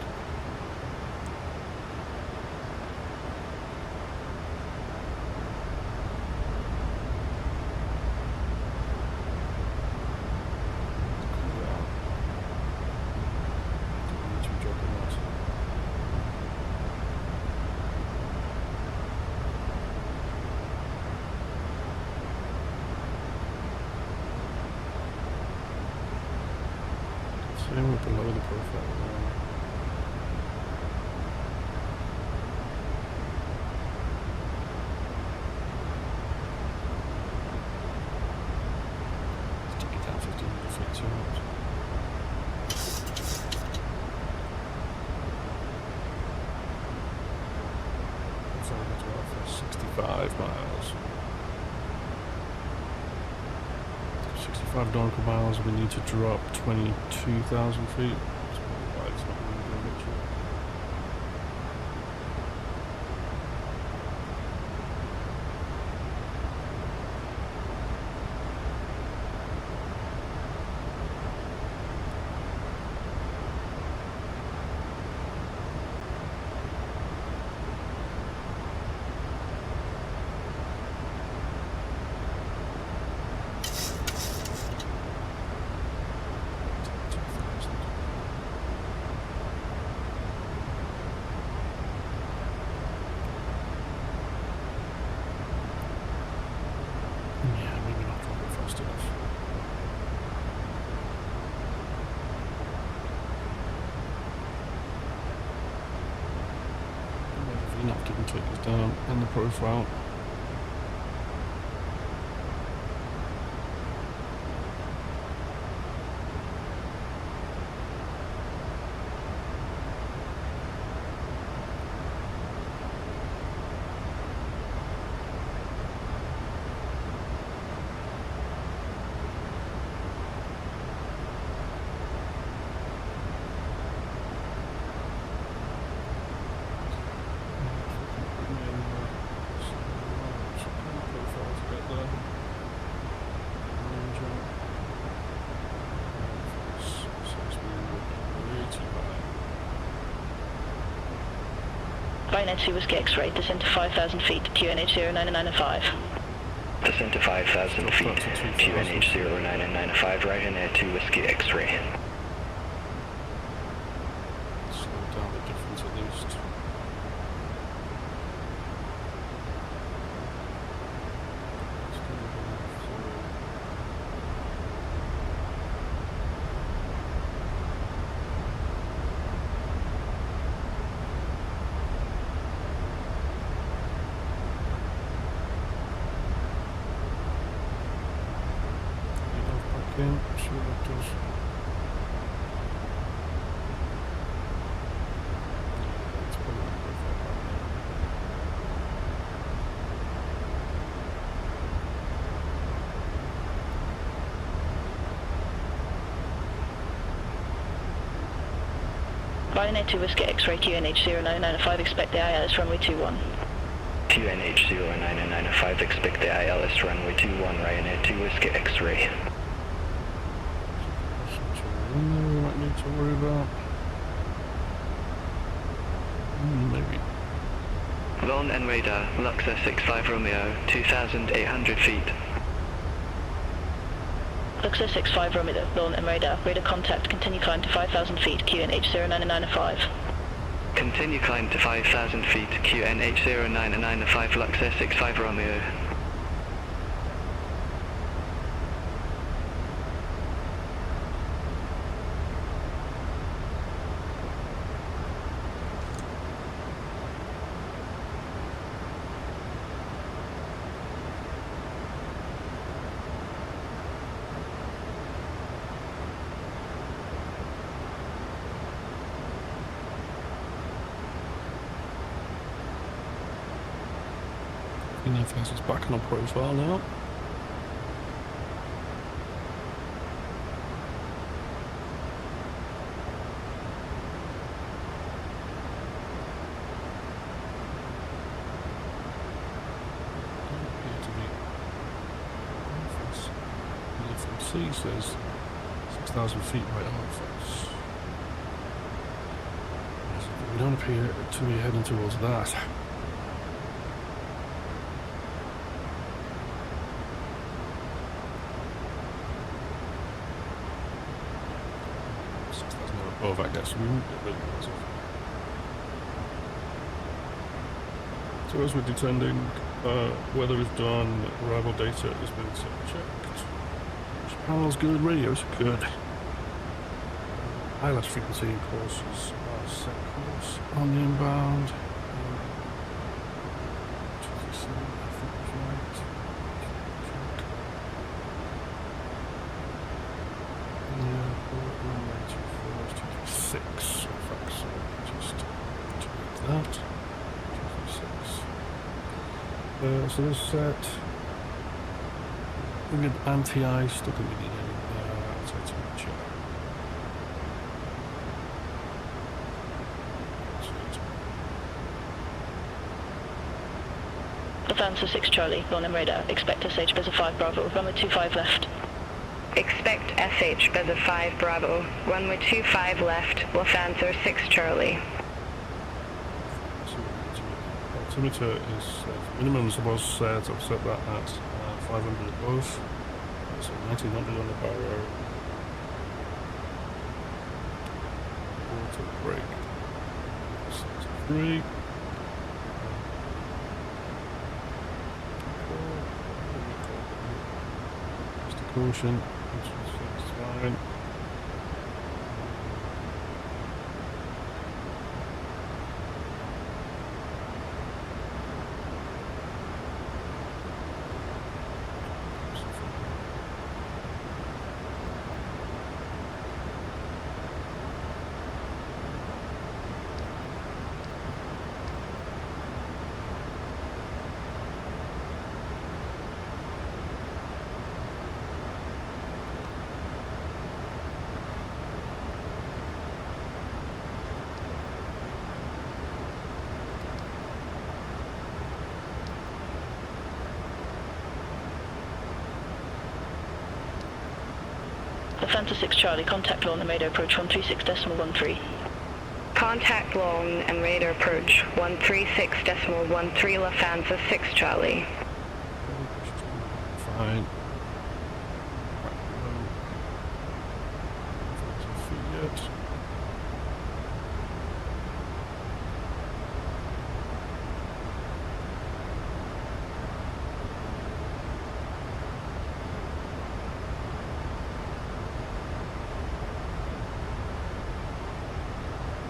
Same with below the profile. Let's take it down 15 feet too much. So that's about 65 miles. 65 nautical miles, we need to drop 22,000 feet. That's probably why it's not really doing much. the profile. Binary Whiskey X-ray, descend to 5,000 feet, QNH 0995. Descend to 5,000 feet, QNH 0995, right in Air 2 Whiskey X-ray. Slow down the difference at least. Okay, sure it does. Let's put it on the profile. Binary 2 Whiskey X-ray, QNH 0995, expect the ILS runway 21. QNH 0995, expect the ILS runway 21, Ryanair 2 Whiskey X-ray. We might need to worry about. Maybe. Lawn and radar, Luxor 65 Romeo, 2,800 feet. Luxor 65 Romeo, lawn and radar contact, continue climb to 5,000 feet, QNH 0995. Continue climb to 5,000 feet, QNH 0995, Luxor 65 Romeo. EFIS is back on our profile now. EFMC says 6,000 feet right on face. We don't appear to be heading towards that. Above, I guess we won't get rid of it. So as we're descending, weather is done, arrival data has been checked. Panel's good, radios are good. ILS frequency and courses are set course on the inbound. 237, I think was right. Six, in fact, so just check that. 236. So this set. We need anti-ice, don't think we need any temperature. Lufthansa 6 Charlie, lawn and radar, expect SH Beza 5 Bravo, runway 25 left. Expect SH Beza 5 Bravo, runway 25 left, Lufthansa 6 Charlie. Altimeter is minimums was set. I've set that at 500 above. So 1900 on the barrow. Auto brake. 63. Just a caution. It's fine. Lufthansa 6 Charlie, contact long and radar approach 136.13. Contact long and radar approach 136.13 Lufthansa 6 Charlie. Fine. Yet.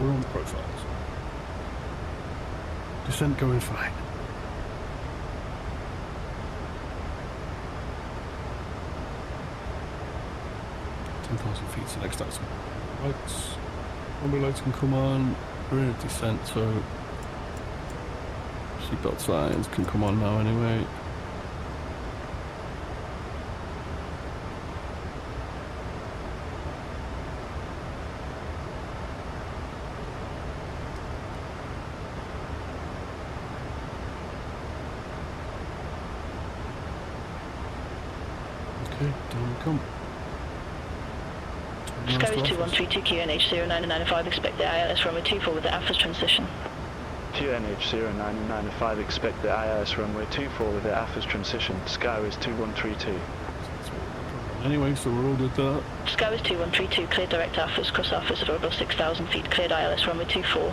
We're on profiles. Descent going fine. Feet's the next item. Lights. Runway lights can come on. We're in a descent, so seatbelt signs can come on now anyway. Okay, down we come. Sky is 2132 QNH 0995, expect the ILS runway 24 with the AFIS transition. QNH 0995, expect the ILS runway 24 with the AFIS transition. Sky is 2132. Anyway, so we're all good there. Sky is 2132, clear direct AFIS, cross AFIS at or above 6,000 feet, cleared ILS runway 24.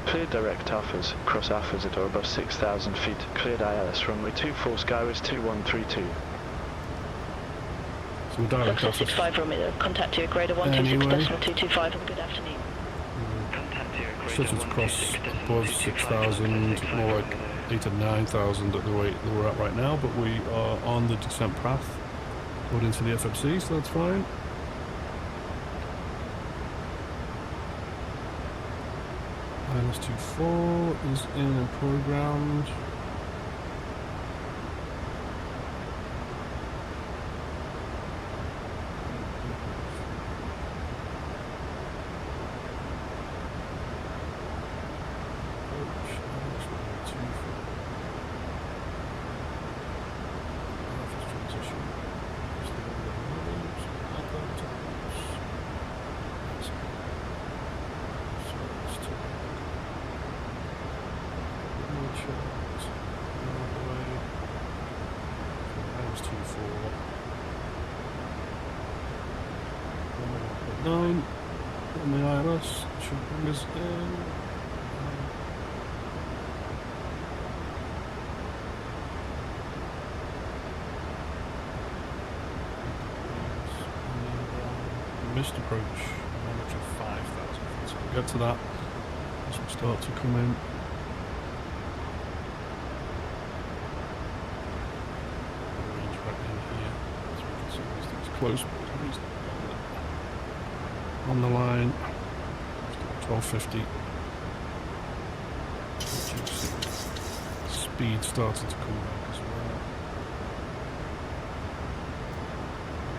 Clear direct AFIS, cross AFIS at or above 6,000 feet, cleared ILS runway 24, Sky is 2132. So we're direct Foxtrot office. 65 Romeo, contact you at grader 126.225, have a good afternoon. Shut us across above 6,000, more like 8 or 9,000 at the rate that we're at right now, but we are on the descent path going into the FMC, so that's fine. ILS-24 is in and programmed. On the ILS should bring us in. Missed approach, average of 5,000 feet. So we'll get to that as we start to come in. Range right in here, so we can see these things close. On the line, 1250. Speed starting to come back as well.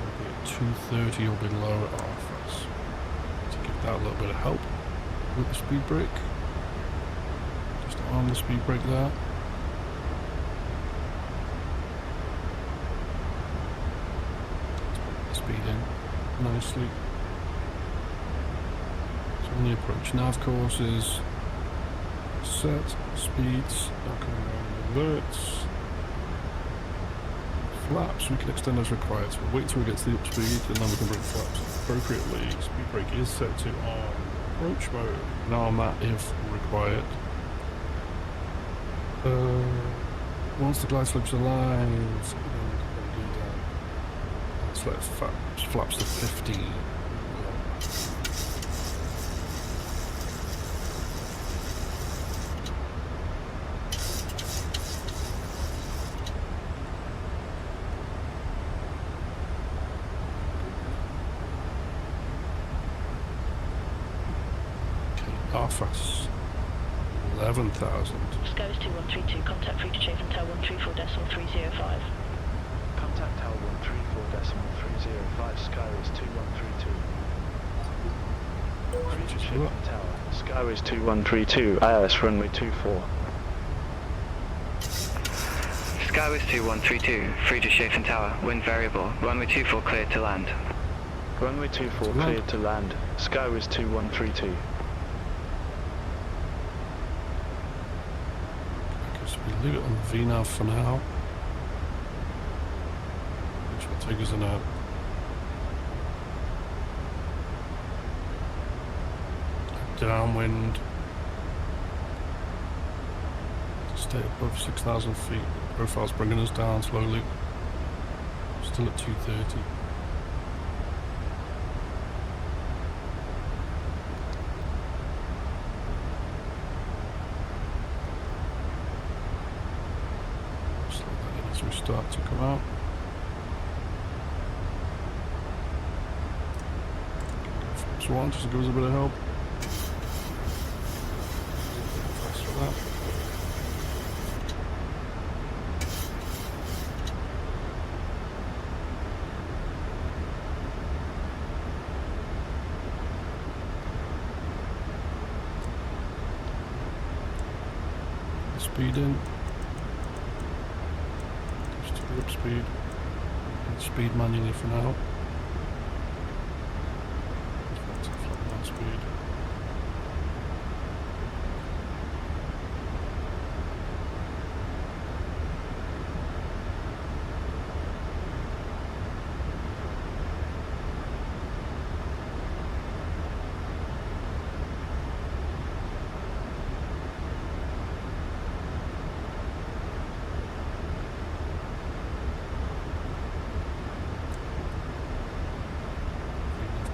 We'll be at 230 or below at RFS. To give that a little bit of help with the speed brake. Just on the speed brake there. Speed in nicely. On the approach nav courses, set speeds, now coming around alerts, flaps we can extend as required, so we'll wait till we get to the up speed and then we can bring flaps appropriately. Speed brake is set to on approach mode, now on that if required. Once the glide slope's aligned, let's let flaps to 15. RFS 11,000. Sky is 2132, contact Friedrichshafen Tower 134.305. Contact Tower 134.305, Sky is 2132. Friedrichshafen Tower, Sky is 2132, ILS runway 24. Skyway 2132, Friedrichshafen Tower, wind variable, runway 24 cleared to land. Runway 24 To land. cleared to land. Skyrise 2132. Okay, so we leave it on VNAV for now. Which will take us in a downwind to stay above 6,000 feet. The profile's bringing us down slowly. Still at 230. Slow that in as we start to come out. Flaps 1 just to give us a bit of help. Thanks for that. Speed in. Just to the up speed. And speed manually for now. That's a flat down speed.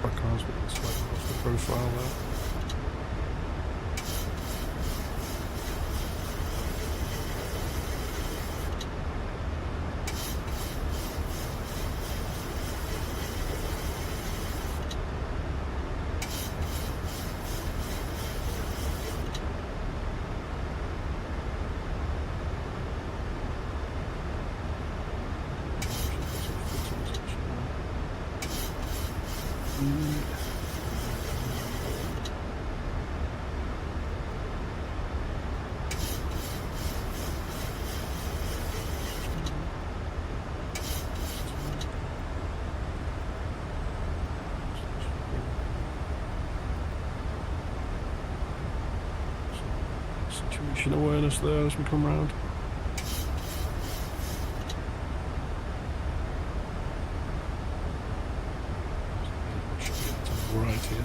Backgrounds with the slightly off the profile there. Situation awareness there as we come round. Should be able to go right here.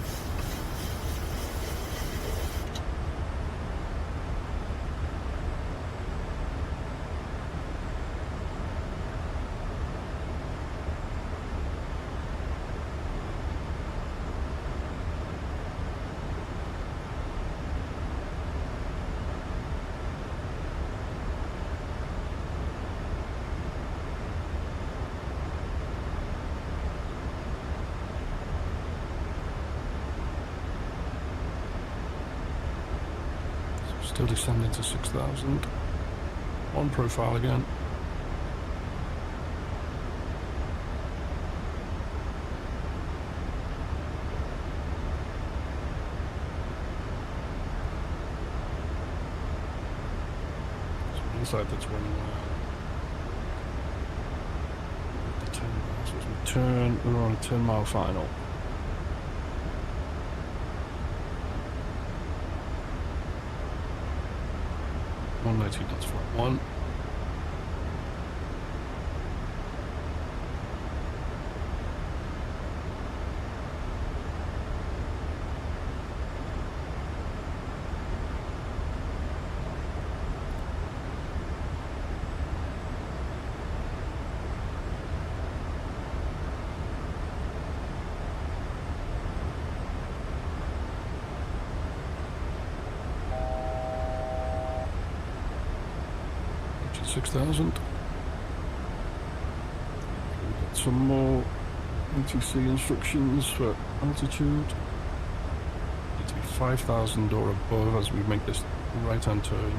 Still descending to 6,000. On profile again. So inside that's when the 10 miles. So as we turn, we're on a 10-mile final. 190 knots for 1. Which is 6,000. We've got some more ETC instructions for altitude. Need to be 5,000 or above as we make this right-hand turn.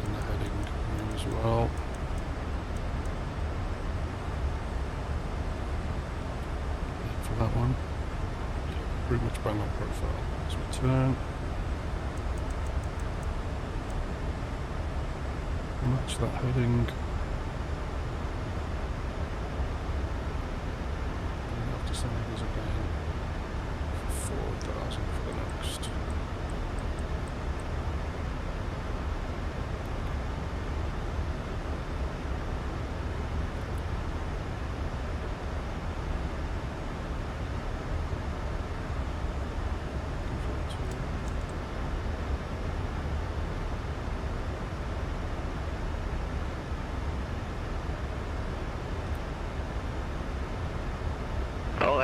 In the heading room as well. For that one. Yeah, pretty much bang on profile as we turn. Match that heading.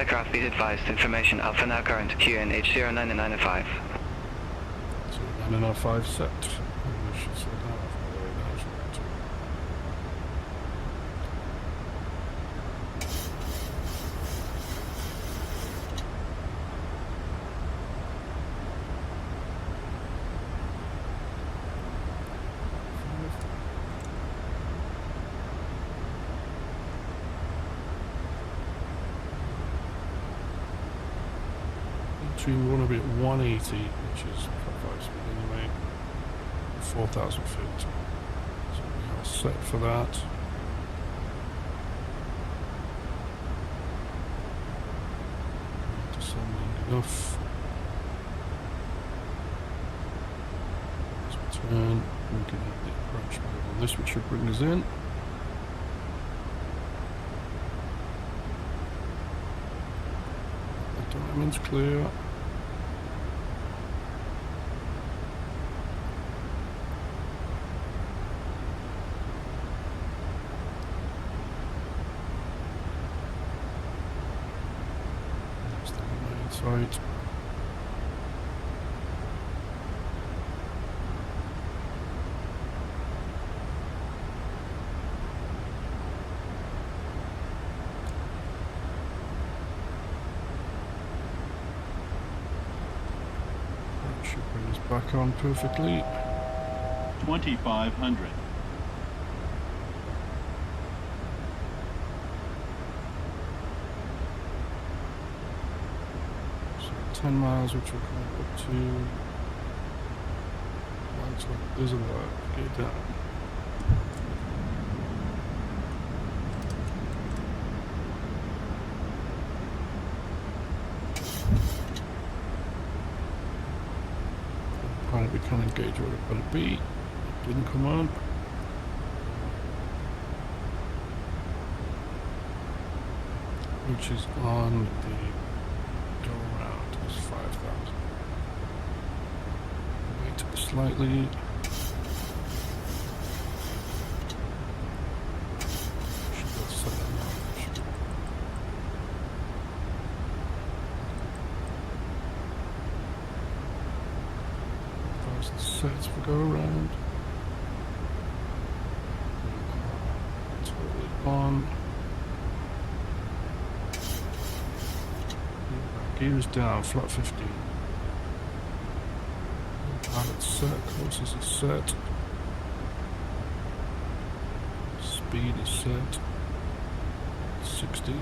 Flycraft, be advised, information Alpha now current, QNH 09905. So 905 set. We should slow down off the way now, so we're to. We want to be at 180, which is 5 speed anyway, 4,000 feet. So we are set for that. Descending enough. Let's turn. We can have the approach mode on this, which should bring us in. The diamond's clear. Right. That should bring us back on perfectly. 2,500. So 10 miles, which will come up to. There's a lot. Get down. Pilot, we can engage where we've got to be. It didn't come on. Which is on the go around is 5,000. Wait slightly. Should be able to set that now. Should be. Sets for go around. Totally on. Gears down, flat 15. Pilot set, courses is set. Speed is set. 60. We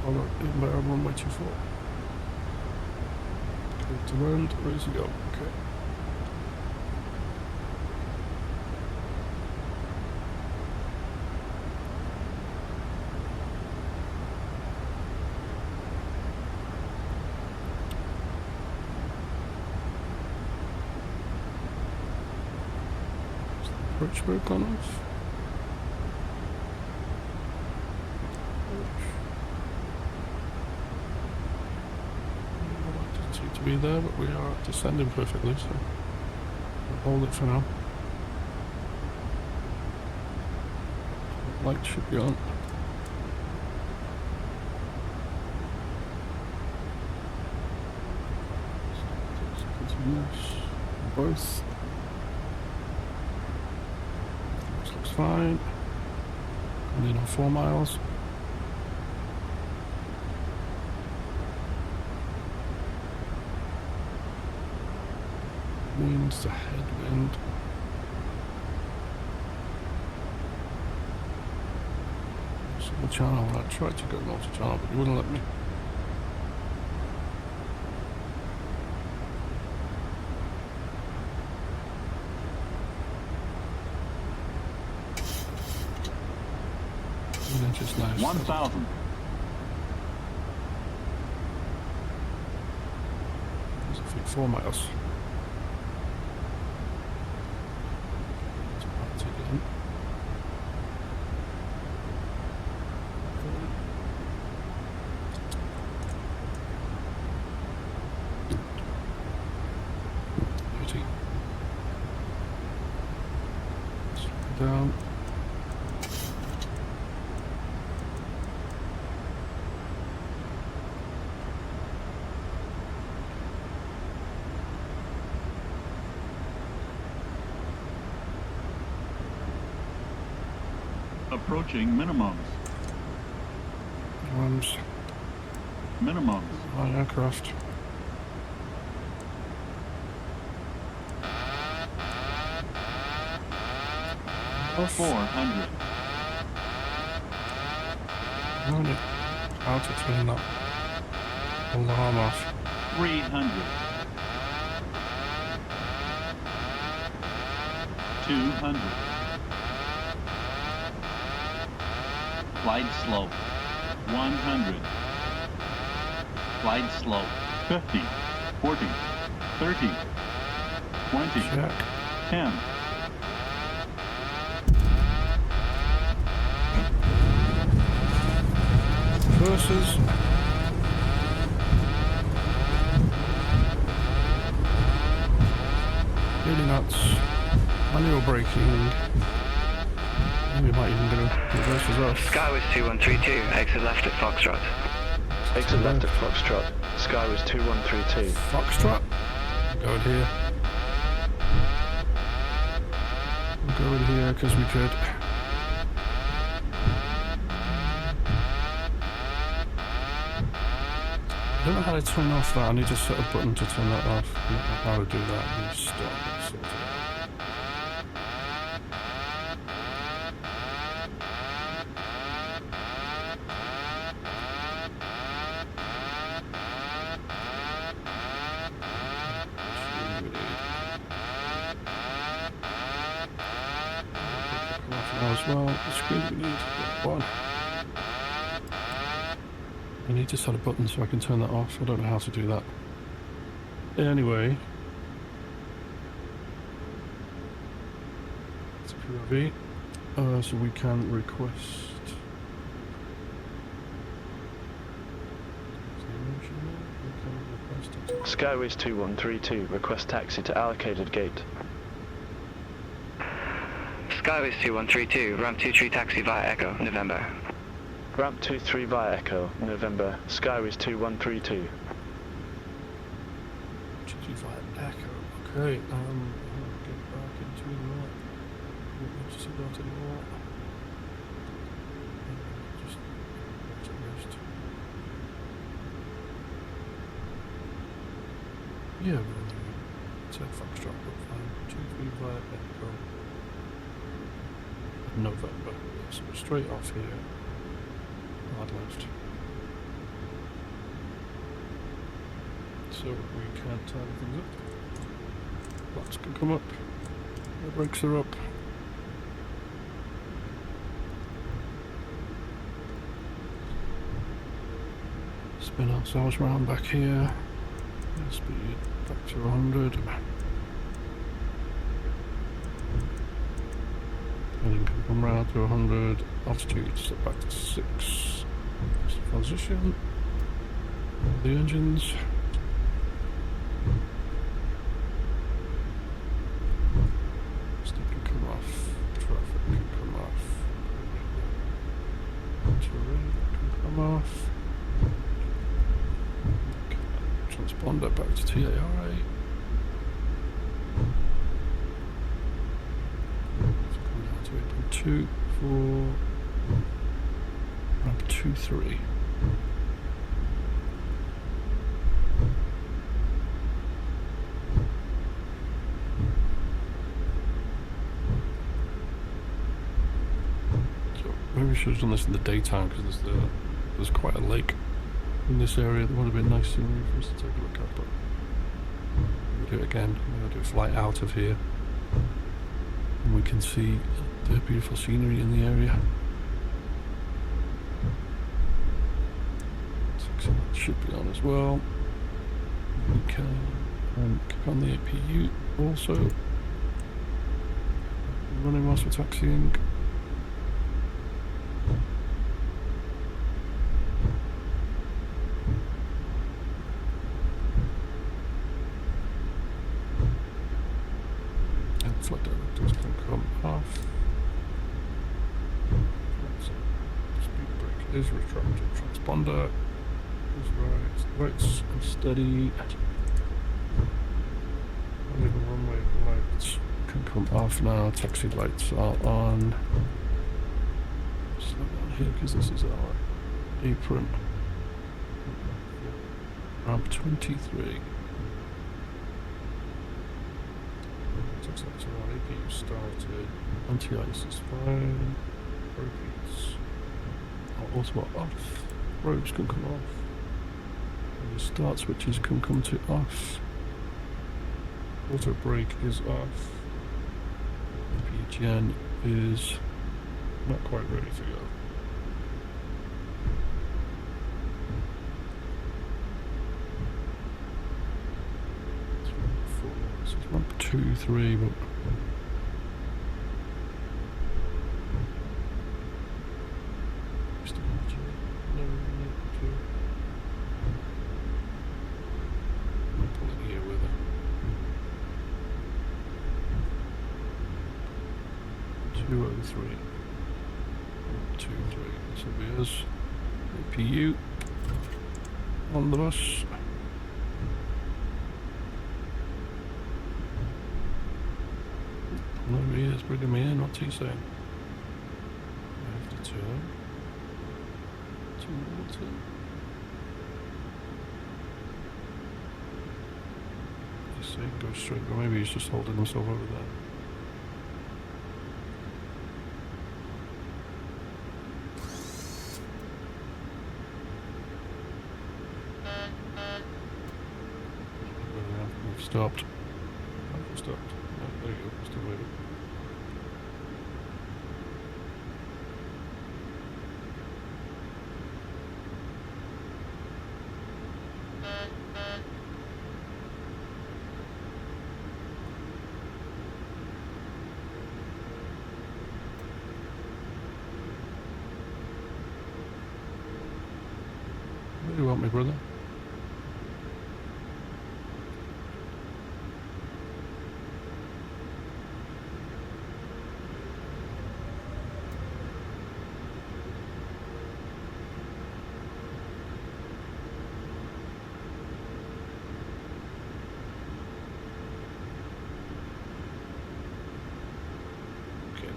are on inbound runway 24. To land, where's he go? Okay. Is the approach work on us? To be there, but we are descending perfectly, so we'll hold it for now. Light should be on. Continuous. Both. This looks fine. Coming in on 4 miles. Wind's a headwind. Single channel. I tried to go multi-channel, but you wouldn't let me. Just nice. 1,000. There's a feet 4 miles. Again. Slow down. Approaching minimums. Arms. Minimums. My aircraft. Off. 400. Only how to turn that alarm off. 300. 200. Glide slow. 100. Glide slow. 50. 40. 30. 20. Check. 10. Versus. Really nuts. Manual braking. Maybe might even go reverse as well. Skyway 2132, exit left at Foxtrot. Exit left at Foxtrot. Skyway 2132. Foxtrot. Go in here. We'll go in here because we could. I don't know how to turn off that. I need to set a button to turn that off. I don't know how to do that. Stop. Sort it out. As well, the screen we need one. I need to set a button so I can turn that off. I don't know how to do that. Anyway, it's a PRV, so we can request. Skyways 2132, request taxi to allocated gate. Skyways 2132, ramp 23 taxi via Echo, November. Ramp 23 via Echo, November. Skyways 2132. 23 via Echo. Okay, I'll get back into the map. Don't need to see that anymore. Just what's it missed? Yeah, we're it's a Foxtrot, but fine. 23 via Echo. November. So we're straight off here. Hard left. So we can't tie things up. Lights can come up. The brakes are up. Spin ourselves round back here. Speed back to 100. Heading can come round to 100. Altitude step back to 6. Transition. The engines. Stick can come off. Traffic can come off. Terrain can come off. Okay. Transponder back to TAI. So come down to 8.2 for ramp 2-3. Maybe we should have done this in the daytime because there's quite a lake in this area that would have been nice scenery for us to take a look at, but we'll do it again. We'll do a flight out of here and we can see the beautiful scenery in the area. So that should be on as well. We can click on the APU also. Running whilst we're taxiing. Flight directors can come off. Speed brake is retracted. Transponder is right. Lights are steady. Only the runway lights can come off now. Taxi lights are on. here because this is our apron. Ramp 23. Looks like it's our APU started. Anti-ice is fine. Ropeats are auto off. Ropes can come off. And the start switches can come to off. Auto brake is off. APU gen is not quite ready to go. This is ramp 2, 3, but I'm pulling here with it. 203. 2, 3. So there's APU on the bus. No, he is bringing me in, what's he saying? I have to turn towards him. You see, go straight, or maybe he's just holding himself over there. We've stopped. We've stopped. Oh, there you go, still waiting. What do you want me, brother?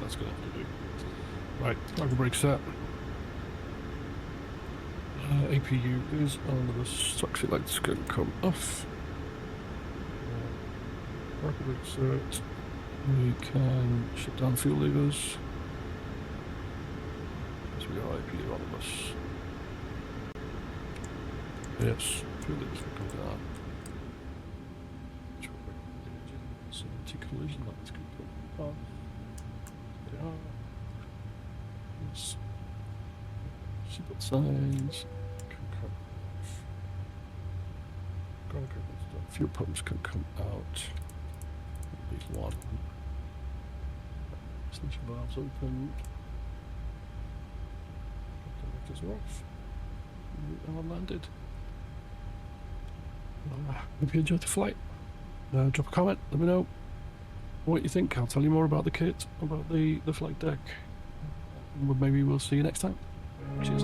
That's gonna have to do. Right, throttle brake set. APU is on the sucks it lights can come off. Throttle brake set. We can shut down fuel levers. So we got APU on the bus. Yes, fuel levers will come down. So anti-collision lights can come off. Yes. Seatbelt signs can come off. Fuel pumps can come out. At least one. Extension valves open. Directors are off. We are landed. Hope you enjoyed the flight. Drop a comment, let me know what you think. I'll tell you more about the kit, about the flight deck. Maybe we'll see you next time. Cheers.